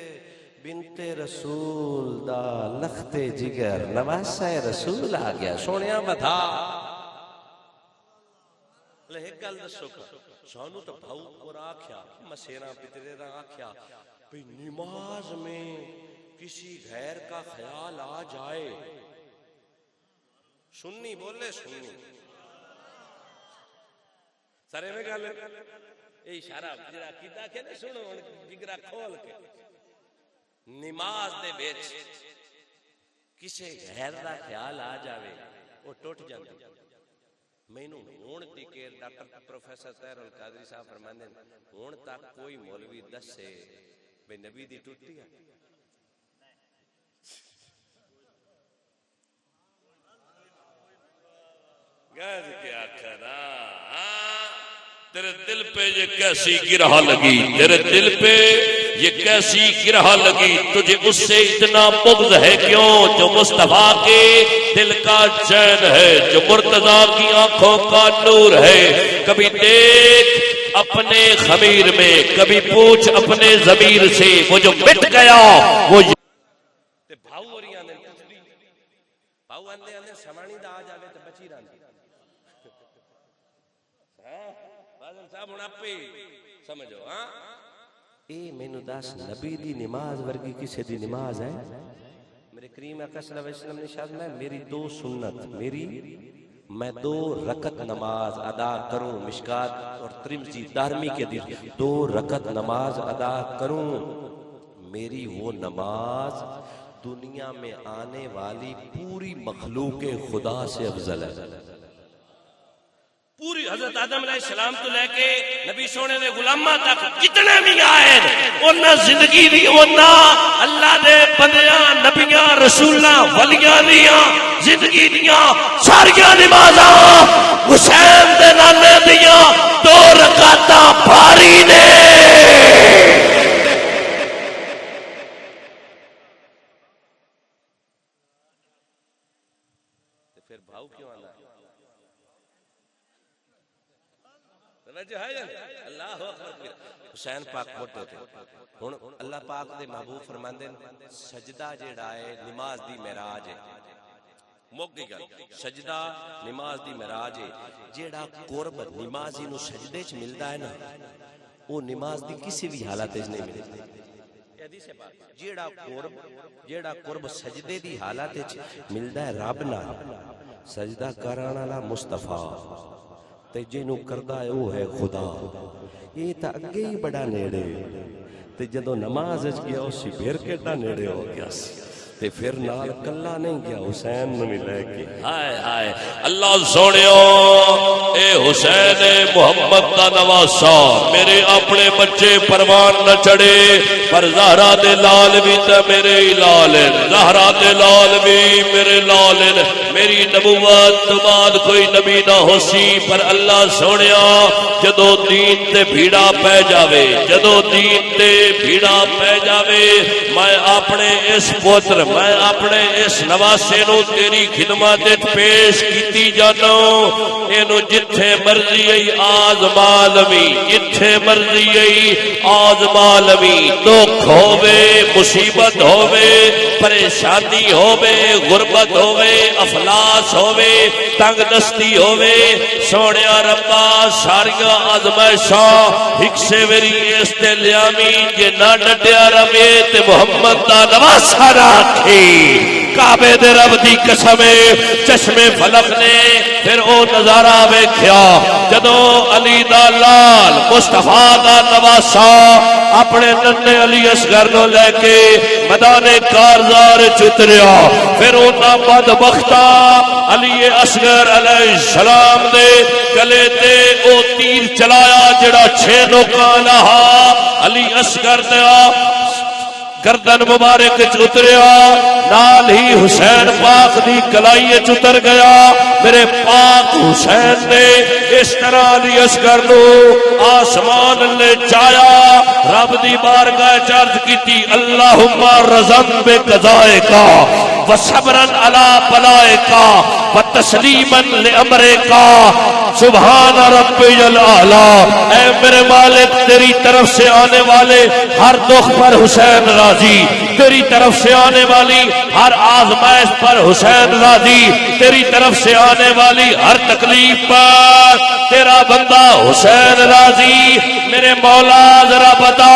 بنت رسول دا لخت جگر نواسا رسول آ گیا. سونیا بتا ایک گل دسو سانو تو بھاؤ اور آکھیا مسیرا پترے را آکھیا بھئی نماز میں کسی غیر کا خیال آ جائے. سنی بولے سنی سارے میں گل اے اشارہ جڑا کیتا کہ نہیں سنو جگرا کھول کے نماز دے وچ کسی غیر دا خیال آ جاوے وہ ٹوٹ جاندی. مینوں ہون تیکے ڈاکٹر پروفیسر طاہر القادری صاحب فرماندے ہون تک کوئی مولوی دسے بے نبی دی ٹوٹی ہے. گاج کے آخرا تیرے دل پہ یہ کیسی گرہ لگی، تیرے دل پہ یہ کیسی گرہ لگی، تجھے اس سے اتنا بغض ہے کیوں؟ جو مصطفیٰ کے دل کا چین ہے، جو مرتضیٰ کی آنکھوں کا نور ہے. کبھی دیکھ اپنے خمیر میں، کبھی پوچھ اپنے ضمیر سے، وہ جو مٹ گیا وہ بھاؤ اور یہاں نے بھاؤ آندے آندے سمانی دا آ جاوے تو بچی رہندی. صاحب ہن اپے سمجھو ہاں اے مینوں دس نبی دی نماز ورگی کسے دی نماز ہے؟ میرے کریم آقا صلی اللہ علیہ وسلم نے ارشاد میں میری دو سنت میں 2 رکعت نماز ادا کروں. مشکات اور ترمذی دارمی کے حدیث 2 رکعت نماز ادا کروں، میری وہ نماز دنیا میں آنے والی پوری مخلوق خدا سے افضل ہے. پوری حضرت آدم علیہ السلام تو لے کے نبی سونے دے غلاماں تک جتنے بھی آئے انہاں زندگی دی انہاں اللہ دے بندیاں نبیاں رسولاں ولیاں دیاں زندگی دیاں ساریاں نمازاں حسین دے نانے دیاں 2 رکعتاں بھاری نے. پھر بھاؤ کیوں آنا اللہ اکبر. حسین پاک موٹے تھے. ہن اللہ پاک دے محبوب فرماندے سجدہ جیڑا ہے نماز دی معراج ہے. مک گئی گل سجدہ نماز دی معراج ہے. جیڑا قرب نمازی نو سجدے چ ملدا ہے نا وہ نماز دی کسی بھی حالت وچ نہیں ملدا. جیڑا قرب سجدے دی حالت وچ ملدا ہے رب نال سجدہ کرن والا مصطفیٰ تے جنوں کردا ہے وہ ہے خدا. یہ تا اگے ہی بڑا نیڑے تے جدوں نماز وچ گیا اسی پھر کیڈا نیڑے ہو گیا سی تے پھر نال کلا نہیں گیا حسین نوں بھی لے کے. ہائے ہائے اللہ سونیو اے حسین محمد دا نواسا میرے اپنے بچے پروان نہ چڑھے پر زہرا دے لال بھی تے میرے لال زہرا دے لال بھی میرے لال. میری نبوت تو بعد کوئی نبی نہ ہو سی پر اللہ سونیا جدو دین تے بھیڑا پہ جاوے جدو دین تے بھیڑا پہ جاوے میں اپنے اس پوتر میں اپنے اس نواسے نو تیری خدمت پیش کیتی جانا. اینو جتھے مرضی ای آزما لوی جتھے مرضی ای آزما لوی. دکھ ہووے مصیبت ہووے پریشانی ہووے غربت ہووے افلاس ہووے تنگ دستی ہووے سونیا ربا ساریاں آزمائشاں ایک سے میری اس تے لیامی جے نہ ڈٹیا روے تے محمد دا نواسا رکھی کعبے دے رب دی قسم چشمے فلک نے پھر او نظارہ ویکھیا جدوں علی دا لال مصطفیٰ دا نواسا اپنے ننے علی اصغر نو لے کے میدان کارزار چتریا پھر انہاں بدبختہ علی اصغر علیہ السلام دے گلے تے او تیر چلایا جڑا 6 نوکاں لہا علی اصغر نے گردن مبارک اتریا نال ہی حسین پاک دی کلائی اتر گیا میرے پاک حسین نے اس طرح علی اصغر نو آسمان لے چایا رب دی بارگاہ چرج کیتی اللہم رضن بے قضائے کا وصبرن علی بلائے کا وتسلیمن لامرے کا سبحان ربی الاعلی اے میرے مالک تیری طرف سے آنے والے ہر دکھ پر حسین راضی تیری طرف سے آنے والی ہر آزمائش پر حسین راضی تیری طرف سے آنے والی ہر تکلیف پر تیرا بندہ حسین راضی میرے مولا ذرا بتا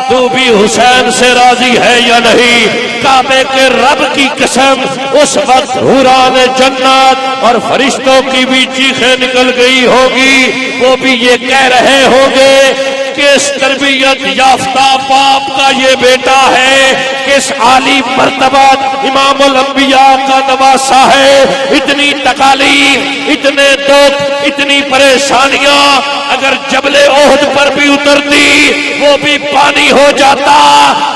تو بھی حسین سے راضی ہے یا نہیں کعبے کے رب کی قسم اس وقت حوران جنت اور فرشتوں کی بھی چیخیں نکل گئی ہوگی وہ بھی یہ کہہ رہے ہوں گے کس تربیت یافتہ باپ کا یہ بیٹا ہے کس عالی مرتبہ امام الانبیاء کا نواسا ہے اتنی تکالیف اتنے دکھ اتنی پریشانیاں اگر جبل احد پر بھی اترتی وہ بھی پانی ہو جاتا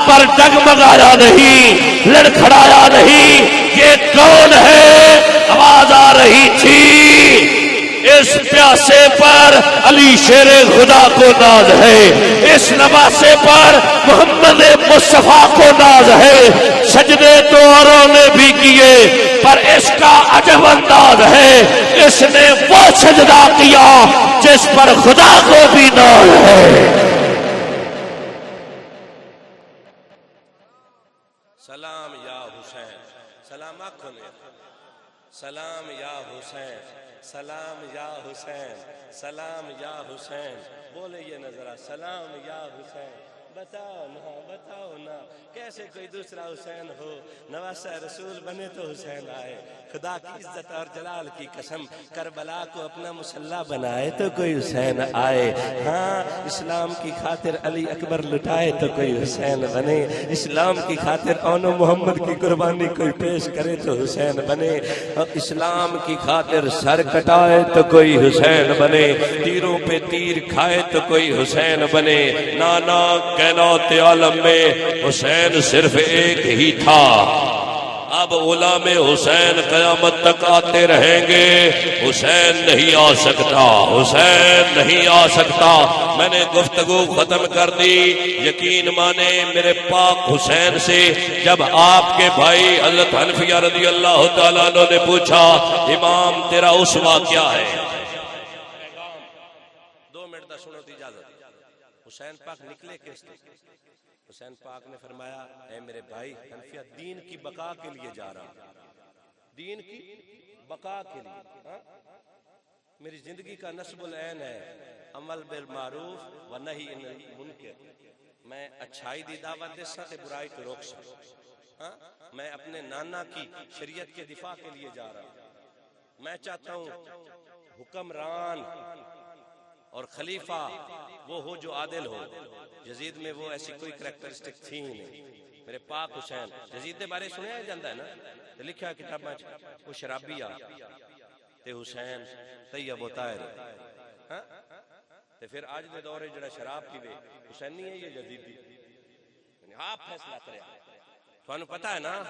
پر ڈگمگایا نہیں لڑکھڑایا نہیں یہ کون ہے آواز آ رہی تھی اس پیاسے پر علی شیر خدا کو ناز ہے اس نواسے پر محمد مصطفیٰ کو ناز ہے سجدے تو اوروں نے بھی کیے پر اس کا عجب انداز ہے اس نے وہ سجدہ کیا جس پر خدا کو بھی ناز ہے سلام یا حسین سلام آنکھوں نے سلام یا حسین سلام یا حسین سلام یا حسین بولے یہ نظرہ سلام یا حسین بتاؤ نا کیسے کوئی دوسرا حسین ہو نواسہ رسول بنے تو حسین آئے خدا کی عزت اور جلال کی قسم کربلا کو اپنا مسلح بنائے تو کوئی حسین آئے ہاں اسلام کی خاطر علی اکبر لٹائے تو کوئی حسین بنے اسلام کی خاطر اون محمد کی قربانی کوئی پیش کرے تو حسین بنے اسلام کی خاطر سر کٹائے تو کوئی حسین بنے تیروں پہ تیر کھائے تو کوئی حسین بنے نانا کائنات عالم میں حسین صرف ایک ہی تھا اب غلام حسین قیامت تک آتے رہیں گے حسین نہیں آ سکتا حسین نہیں آ سکتا میں نے گفتگو ختم کر دی یقین مانے میرے پاک حسین سے جب آپ کے بھائی حضرت حنفیہ رضی اللہ تعالیٰ عنہ نے پوچھا امام تیرا اسوہ کیا ہے 2 منٹ دا سنو دی اجازت حسین پاک نکلے کس طرح حسین پاک نے فرمایا اے میرے بھائی حنفیہ دین کی بقا کے لیے جا رہا دین کی بقا کے لیے میری زندگی کا نصب العین ہے عمل بالمعروف و نہی عن المنکر میں اچھائی دی دعوت دے سکتے برائی کو روک سکتا میں اپنے نانا کی شریعت کے دفاع کے لیے جا رہا ہوں میں چاہتا ہوں حکمران اور خلیفہ وہ ہو جو عادل ہو یزید میں وہ ایسی کوئی کریکٹرسٹک تھی نہیں میرے پاک حسین یزید دے بارے سنیا جاندہ ہے نا لکھا کتاب میں وہ شرابی آ تے حسین طیب و طاہر تے پھر آج دے دورے جڑا شراب پیوے حسین نہیں ہے یہ یزید دی آپ فیصلہ کرے تو انہوں پتا ہے نا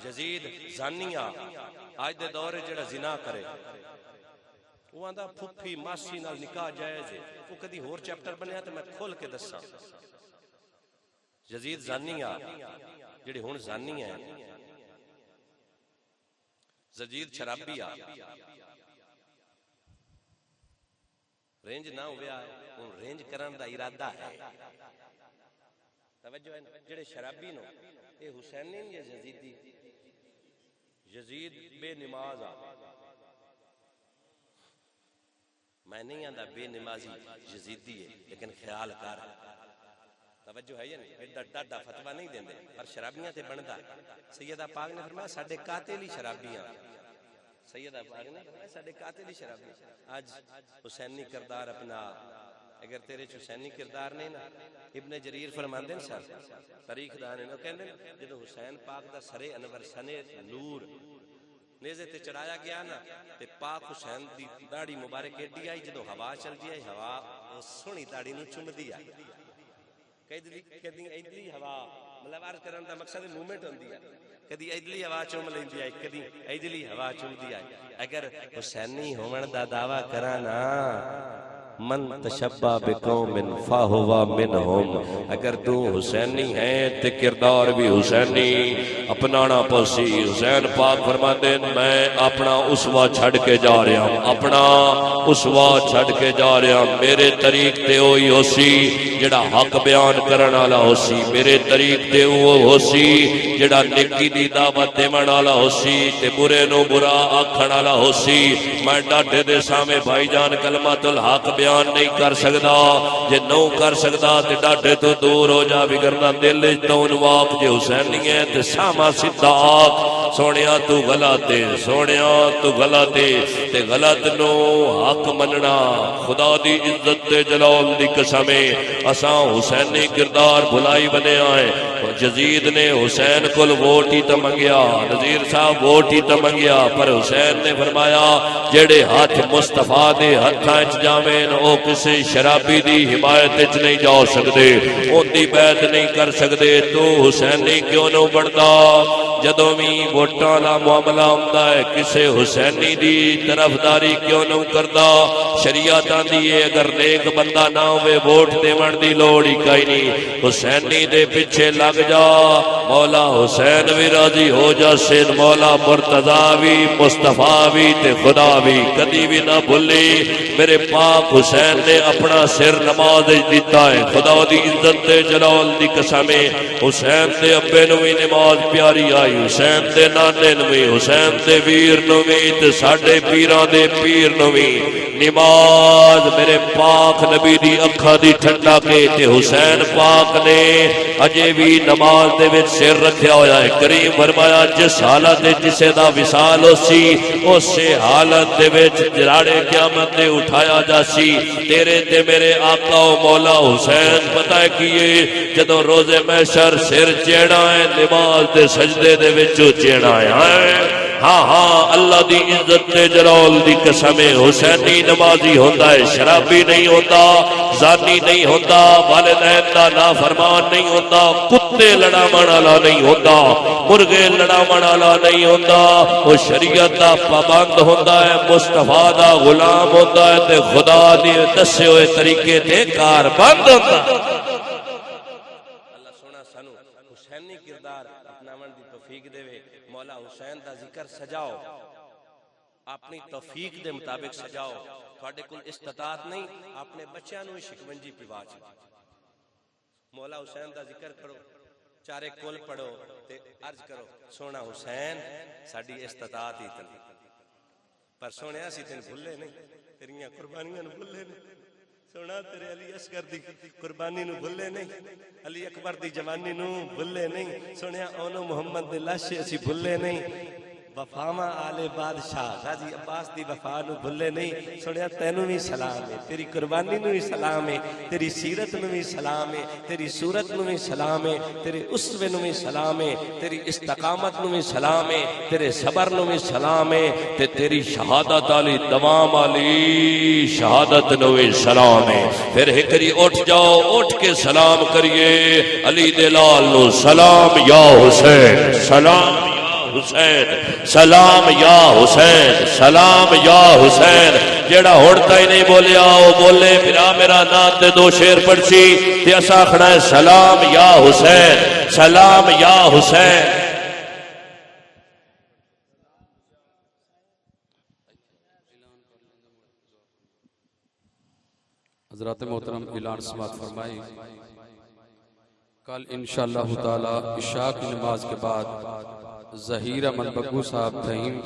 یزید زانی آ آج دے دورے جڑا زنا کرے وہ آندہ پھپھی ماسی نال نکاح جائز ہے وہ کدی ہور چیپٹر بنیا تو میں کھول کے دسا یزید زانی آ جڑے ہون زانی ہے یزید شرابی آ رینج نہ ہویا ہے رینج کرن دا ارادہ ہے توجہ ہے جڑے شرابی نو اے حسین نہیں یا یزیدی یزید بے نماز آ میں نہیں آندہ بے نمازی یزیدی ہے لیکن خیال کر توجہ ہے یا نہیں؟ ایڈا ڈاڈا فتوا نہیں دیندے پر شرابیاں تے بندا. سیدہ پاک نے فرمایا ساڈے قاتل ہی شرابیاں. سیدہ پاک نے فرمایا ساڈے قاتل ہی شرابی. آج حسینی کردار اپنا. اگر تیرے چ حسینی کردار نہیں نا، ابن جریر فرماندے ہیں سر تاریخ دان نے کہندے جدوں حسین پاک دا سرے انور سنے نور نیزے تے چڑھایا گیا نا تے پاک حسین دی داڑھی مبارک ایڈی آئی جدوں ہوا چلدی آئی ہوا او سونی داڑھی نو چومدی آئی. کدی ادلی ہوا مطلب عرض کرن دا مقصد موومنٹ ہوندی ہے. کدی ادلی ہوا چوم لیندی ہے کدی ادلی ہوا چومدی ہے. اگر حسینی ہون دا دعویٰ کراں نا من تشبہ بقوم فہو منہم. اگر تو حسینی ہے تے کردار بھی حسینی اپنانا پوسی. حسین پاک فرماتے ہیں میں اپنا اسوہ چھڑ کے جا رہا ہوں، اپنا اسوہ چھڑ کے جا رہا ہوں. میرے طریق تے ہوئی ہو سی جڑا حق بیان کرن والا ہو سی، میرے طریق تے وہ ہو سی جڑا نیکی دی دعوت دیون والا ہو سی تے برے نو برا آکھن والا ہو سی. میں ڈاڈے دے سامنے بھائی جان کلمۃ الحق بیان نہیں کر سکدا. جے نو کر سکدا تے ڈاڈے تو دور ہو جا، بگرنا دل وچ تو واق جے حسینی ہے تے ساما سیدھا آکھ سونیا تو غلط ہے، سونیا تو غلط ہے. تے غلط نو حق مننا خدا دی عزت تے جلال دی قسم ہے. اساں حسینی کردار بھلائی بنے آئے. یزید نے حسین کول ووٹ ہی تو منگیا، نذیر صاحب ووٹ ہی تو منگیا، پر حسین نے فرمایا جڑے ہاتھ مصطفیٰ دے ہتھاں وچ جاویں او کسی شرابی دی حمایت وچ نہیں جا سکدے، اون دی بیعت نہیں کر سکدے. تو حسینی کیوں نہ بندا؟ جدوں بھی ووٹاں دا معاملہ ہوندا ہے کسے حسینی دی طرفداری کیوں نہ کردا؟ شریعت آندی ہے اگر نیک بندہ نہ ہوے ووٹ دیون دی لوڑ ہی کوئی نہیں. حسینی دے پیچھے لگ جا، مولا حسین بھی راضی ہو جاسے. مولا مرتضیٰ بھی، مصطفیٰ بھی تے خدا بھی کدی بھی نہ بھلی. میرے پاک حسین نے اپنا سر نماز دیتا ہے. خدا دی عزت تے جلال دی قسم ہے. حسین دے ابے نو بھی نماز پیاری آئی، حسین دے نانے نو بھی، حسین دے ویر نو بھی تے ساڈے پیراں دے پیر نو بھی نماز میرے پاک نبی دی اکھاں دی ٹھنڈا کے تے حسین پاک نے اجے بھی نماز دے وچ سر رکھیا ہویا ہے. کریم فرمایا جس حالت جسے دا وصال ہو سی اسی حالت دے وچ جراڑے قیامت دے اٹھایا جاسی. تیرے تے میرے آقا و مولا حسین پتہ ہے کیے جدوں روز محشر سر چیڑا ہے نماز دے سجدے دے وچ چیڑا ہے. ہاں ہاں اللہ دی عزت تے جلال دی قسم ہے. حسینی نمازی ہوندا ہے، شرابی نہیں ہوندا، زانی نہیں ہوندا، والدین دا نافرمان نہیں ہوندا، کتے لڑاون والا نہیں ہوندا، مرغے لڑاون والا نہیں ہوندا. وہ شریعت دا پابند ہوندا ہے، مصطفیٰ دا غلام ہوندا ہے تے خدا دی دسے ہوئے طریقے تے کار بند ہوندا. اللہ سونا سانو حسینی کردار اپناون دی توفیق دے. مولا حسین دا ذکر سجاؤ، اپنی توفیق دے مطابق سجاؤ. تھوڑے کول استطاعت نہیں اپنے بچیاں نو شکنجی پیوا چ مولا حسین دا ذکر کرو، چارے کول پڑھو تے عرض کرو سونا حسین ساڈی استطاعت ہی تن پر سونیا سی تین بھلے نہیں، تیریاں قربانیاں نو بھلے نہیں. سونا تیرے علی اصغر دی قربانی نو بھلے نہیں، علی اکبر دی جوانی نو بھلے نہیں. سنیا اونو محمد دے لاشے اسی بھلے نہیں. وفاواں آل بادشاہ غازی عباس دی وفا نو بھلے نہیں. سنیا تینو بھی سلام ہے، تیری قربانی نو بھی سلام ہے، تیری سیرت نو بھی سلام ہے، تیری صورت نو بھی سلام ہے، تیرے اسوے نو بھی سلام ہے، تیری استقامت نو بھی سلام ہے، تیرے صبر نو بھی سلام ہے تے تیری شہادت علی دوام علی شہادت نو بھی سلام ہے. پھر ہکری اٹھ جاؤ، اٹھ کے سلام کریے علی دے لال نو. سلام یا حسین، سلام حسین، سلام یا حسین، سلام یا حسین. جیڑا ہوڑتا ہی نہیں بولیا وہ بولے میرا میرا نام تے دو شیر پڑھسی تے اسا کھڑا ہے سلام یا حسین، سلام یا حسین. حضرات محترم اعلان سماعت فرمائی. کل انشاءاللہ تعالی عشاء کی نماز کے بعد ظہیر احمد بگو صاحب تھیم،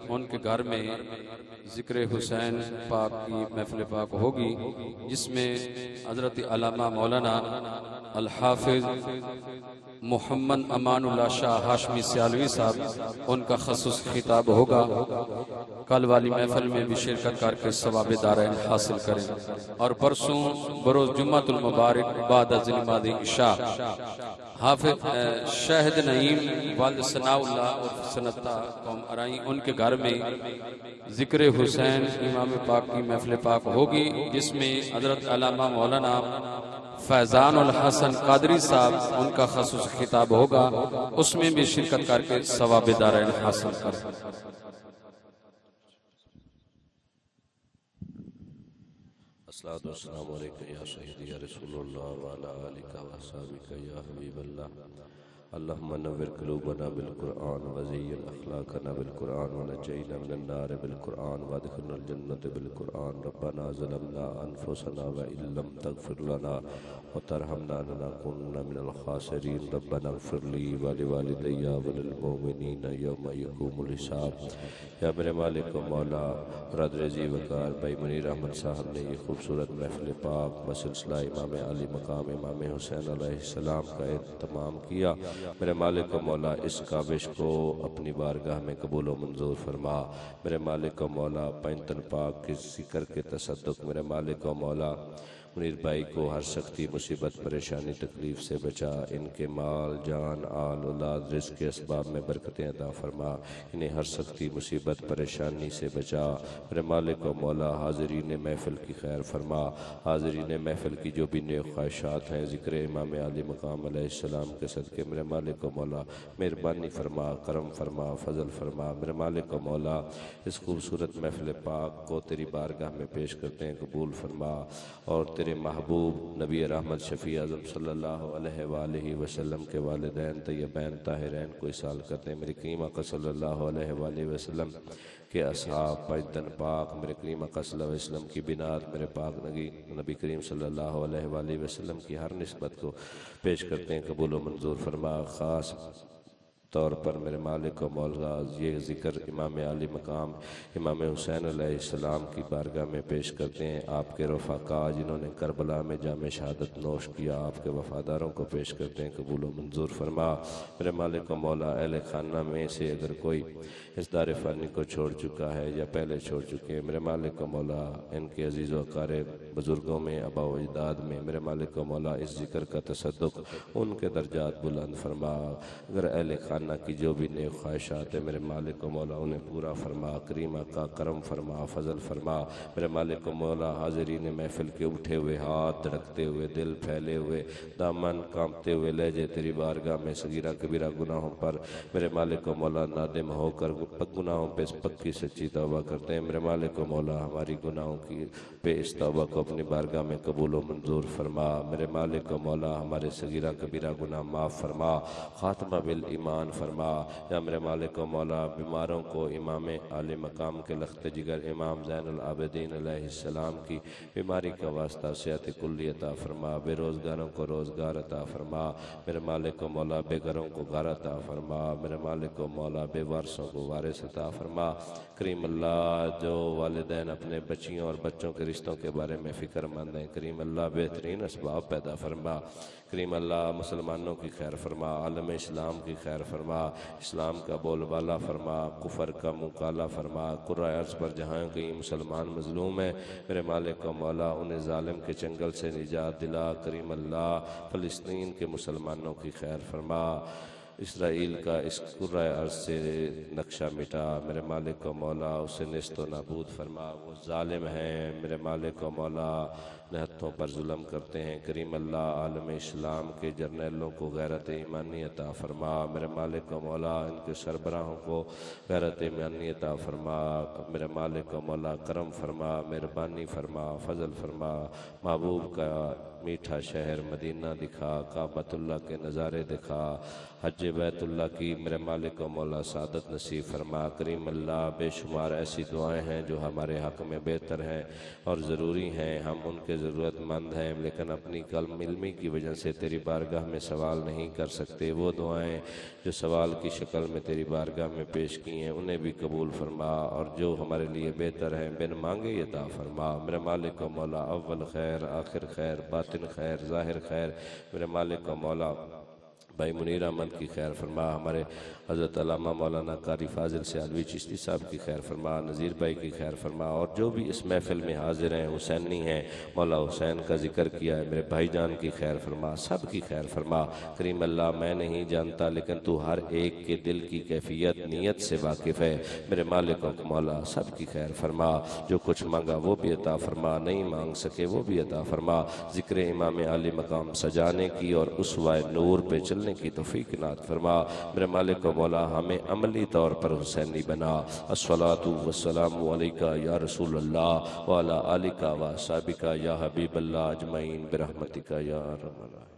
ان کے گھر میں ذکر حسین پاک کی محفل پاک ہوگی، جس میں حضرت علامہ مولانا الحافظ محمد امان اللہ شاہ ہاشمی سیالوی صاحب ان کا خصوص خطاب ہوگا۔ کل والی محفل میں بھی شرکت کر کے ثواب دارین حاصل کریں، اور پرسوں بروز جمعۃ المبارک بعد از نماز عشاء حافظ شاہد نعیم والد ثناء اللہ اور سنتا قوم ارائی ان کے گھر میں ذکر حسین امام پاک کی محفل پاک ہوگی، جس میں حضرت علامہ مولانا فیضان الحسن قادری صاحب ان کا خصوص خطاب ہوگا، اس میں بھی شرکت کر کے ثواب دارین حاصل کریں۔ الصلاۃ والسلام علیکم یا سیدی یا رسول اللہ وعلی آلک و اصحابک یا حبیب اللہ۔ اللہم نور قلوبنا بالقرآن وزین اخلاقنا بالقرآن ونجینا من النار بالقرآن وادخلنا الجنة بالقرآن۔ ربنا ظلمنا انفسنا وان لم تغفر لنا وترحمنا لنکونن من الخاسرین۔ ربنا اغفر لی ولوالدی وللمؤمنین یوم یقوم الحساب۔ یا میرے مالک و مولا، رد رضی وقار بھائی منیر احمد صاحب نے یہ خوبصورت محفل پاک بسلسلہ امام علی مقام امام حسین علیہ السلام کا اہتمام کیا، میرے مالک و مولا اس کاوش کو اپنی بارگاہ میں قبول و منظور فرما۔ میرے مالک و مولا پینتن پاک کے ذکر کے تصدق میرے مالک و مولا منیر بھائی کو ہر سختی مصیبت پریشانی تکلیف سے بچا، ان کے مال جان آل اولاد رزق کے اسباب میں برکتیں عطا فرما، انہیں ہر سختی مصیبت پریشانی سے بچا۔ میرے مالک و مولا حاضرین محفل کی خیر فرما، حاضرین محفل کی جو بھی نیک خواہشات ہیں ذکر امام علی مقام علیہ السلام کے صدقے میرے مالک و مولا مہربانی فرما، کرم فرما، فضل فرما۔ میرے مالک و مولا اس خوبصورت محفل پاک کو تیری بارگاہ میں پیش کرتے ہیں، قبول فرما، اور تیرے محبوب نبی رحمت شفیع اعظم صلی اللہ علیہ وآلہ وسلم کے والدین طیبین طاہرین کو اصال کرتے ہیں۔ میرے کریم آقا صلی اللہ علیہ وآلہ وسلم کے اصحاب پنجتن پاک، میرے کریم آقا صلی اللہ علیہ وسلم کی بنیاد میرے پاک نبی کریم صلی اللہ علیہ وآلہ وسلم کی ہر نسبت کو پیش کرتے ہیں، قبول و منظور فرما۔ خاص طور پر میرے مالک و مولا یہ ذکر امام علی مقام امام حسین علیہ السلام کی بارگاہ میں پیش کرتے ہیں، آپ کے رفقاء جنہوں نے کربلا میں جام شہادت نوش کیا، آپ کے وفاداروں کو پیش کرتے ہیں، قبول و منظور فرما۔ میرے مالک و مولا اہل خانہ میں سے اگر کوئی اس دار فانی کو چھوڑ چکا ہے یا پہلے چھوڑ چکے ہیں، میرے مالک و مولا ان کے عزیز و اقارب بزرگوں میں آبا و اجداد میں میرے مالک و مولا اس ذکر کا تصدق ان کے درجات بلند فرما۔ اگر اہل خانہ کی جو بھی نیک خواہشات ہیں میرے مالک و مولا انہیں پورا فرما، کریم آقا کرم فرما، فضل فرما۔ میرے مالک و مولا حاضرین محفل کے اٹھے ہوئے ہاتھ دھڑکتے ہوئے دل پھیلے ہوئے دامن کانپتے ہوئے لہجے تیری بارگاہ میں صغیرہ کبیرہ گناہوں پر میرے مالک و مولا نادم ہو کر گناہوں پہ اس پکی سچی توبہ کرتے ہیں۔ میرے مالک و مولا ہماری گناہوں کی پہ اس توبہ کو اپنی بارگاہ میں قبول و منظور فرما۔ میرے مالک و مولا ہمارے صغیرہ کبیرہ گناہ معاف فرما، خاتمہ بالایمان فرما۔ یا میرے مالک و مولا بیماروں کو امام عالی مقام کے لخت جگر امام زین العابدین علیہ السلام کی بیماری کا واسطہ صحت کلی عطا فرما، بے روزگاروں کو روزگار عطا فرما۔ میرے مالک و مولا بے گھروں کو گھر عطا فرما، میرے مالک و مولا بے وارثوں کو وارث عطا فرما۔ کریم اللہ جو والدین اپنے بچیوں اور بچوں کے رشتوں کے بارے میں فکر مند ہیں، کریم اللہ بہترین اسباب پیدا فرما۔ کریم اللہ مسلمانوں کی خیر فرما، عالم اسلام کی خیر فرما، اسلام کا بول بالا فرما، کفر کا منہ کالا فرما۔ قرۂ ارض پر جہاں کہیں مسلمان مظلوم ہیں میرے مالک و مولا انہیں ظالم کے چنگل سے نجات دلا۔ کریم اللہ فلسطین کے مسلمانوں کی خیر فرما، اسرائیل کا اس قرۂ ارض سے نقشہ مٹا، میرے مالک و مولا اسے نیست و نابود فرما۔ وہ ظالم ہیں میرے مالک و مولا نہتوں پر ظلم کرتے ہیں، کریم اللہ عالم اسلام کے جرنیلوں کو غیرت ایمانی عطا فرما، میرے مالک و مولا ان کے سربراہوں کو غیرت ایمانی عطا فرما۔ میرے مالک و مولا کرم فرما، مہربانی فرما، فضل فرما، محبوب کا میٹھا شہر مدینہ دکھا، کعبۃ اللہ کے نظارے دکھا، حج بیت اللہ کی میرے مالک و مولا سعادت نصیب فرما۔ کریم اللہ بے شمار ایسی دعائیں ہیں جو ہمارے حق میں بہتر ہیں اور ضروری ہیں، ہم ان کے ضرورت ضرورت مند ہیں لیکن اپنی کم علمی کی وجہ سے تیری بارگاہ میں سوال نہیں کر سکتے، وہ دعائیں جو سوال کی شکل میں تیری بارگاہ میں پیش کی ہیں انہیں بھی قبول فرما، اور جو ہمارے لیے بہتر ہیں بن مانگے عطا فرما۔ میرے مالک و مولا، اول خیر، آخر خیر، باطن خیر، ظاہر خیر، میرے مالک و مولا بھائی منیر احمد کی خیر فرما، ہمارے حضرت علامہ مولانا قاری فاضل سیالوی چشتی صاحب کی خیر فرما، نذیر بھائی کی خیر فرما، اور جو بھی اس محفل میں حاضر ہیں حسینی ہیں، مولا حسین کا ذکر کیا ہے، میرے بھائی جان کی خیر فرما، سب کی خیر فرما۔ کریم اللہ، میں نہیں جانتا لیکن تو ہر ایک کے دل کی کیفیت نیت سے واقف ہے، میرے مالک و مولا سب کی خیر فرما، جو کچھ مانگا وہ بھی عطا فرما، نہیں مانگ سکے وہ بھی عطا فرما، ذکر امام عالی مقام سجانے کی اور اسوہ نور پہ چلنے کی توفیق عنایت فرما، میرے مالک و مولا ہمیں عملی طور پر حسینی بنا۔ الصلاۃ والسلام علیکہ یا رسول اللہ وعلی آلکہ و اصحابکہ یا حبیب اللہ اجمعین برحمتک یا ارحم الراحمین۔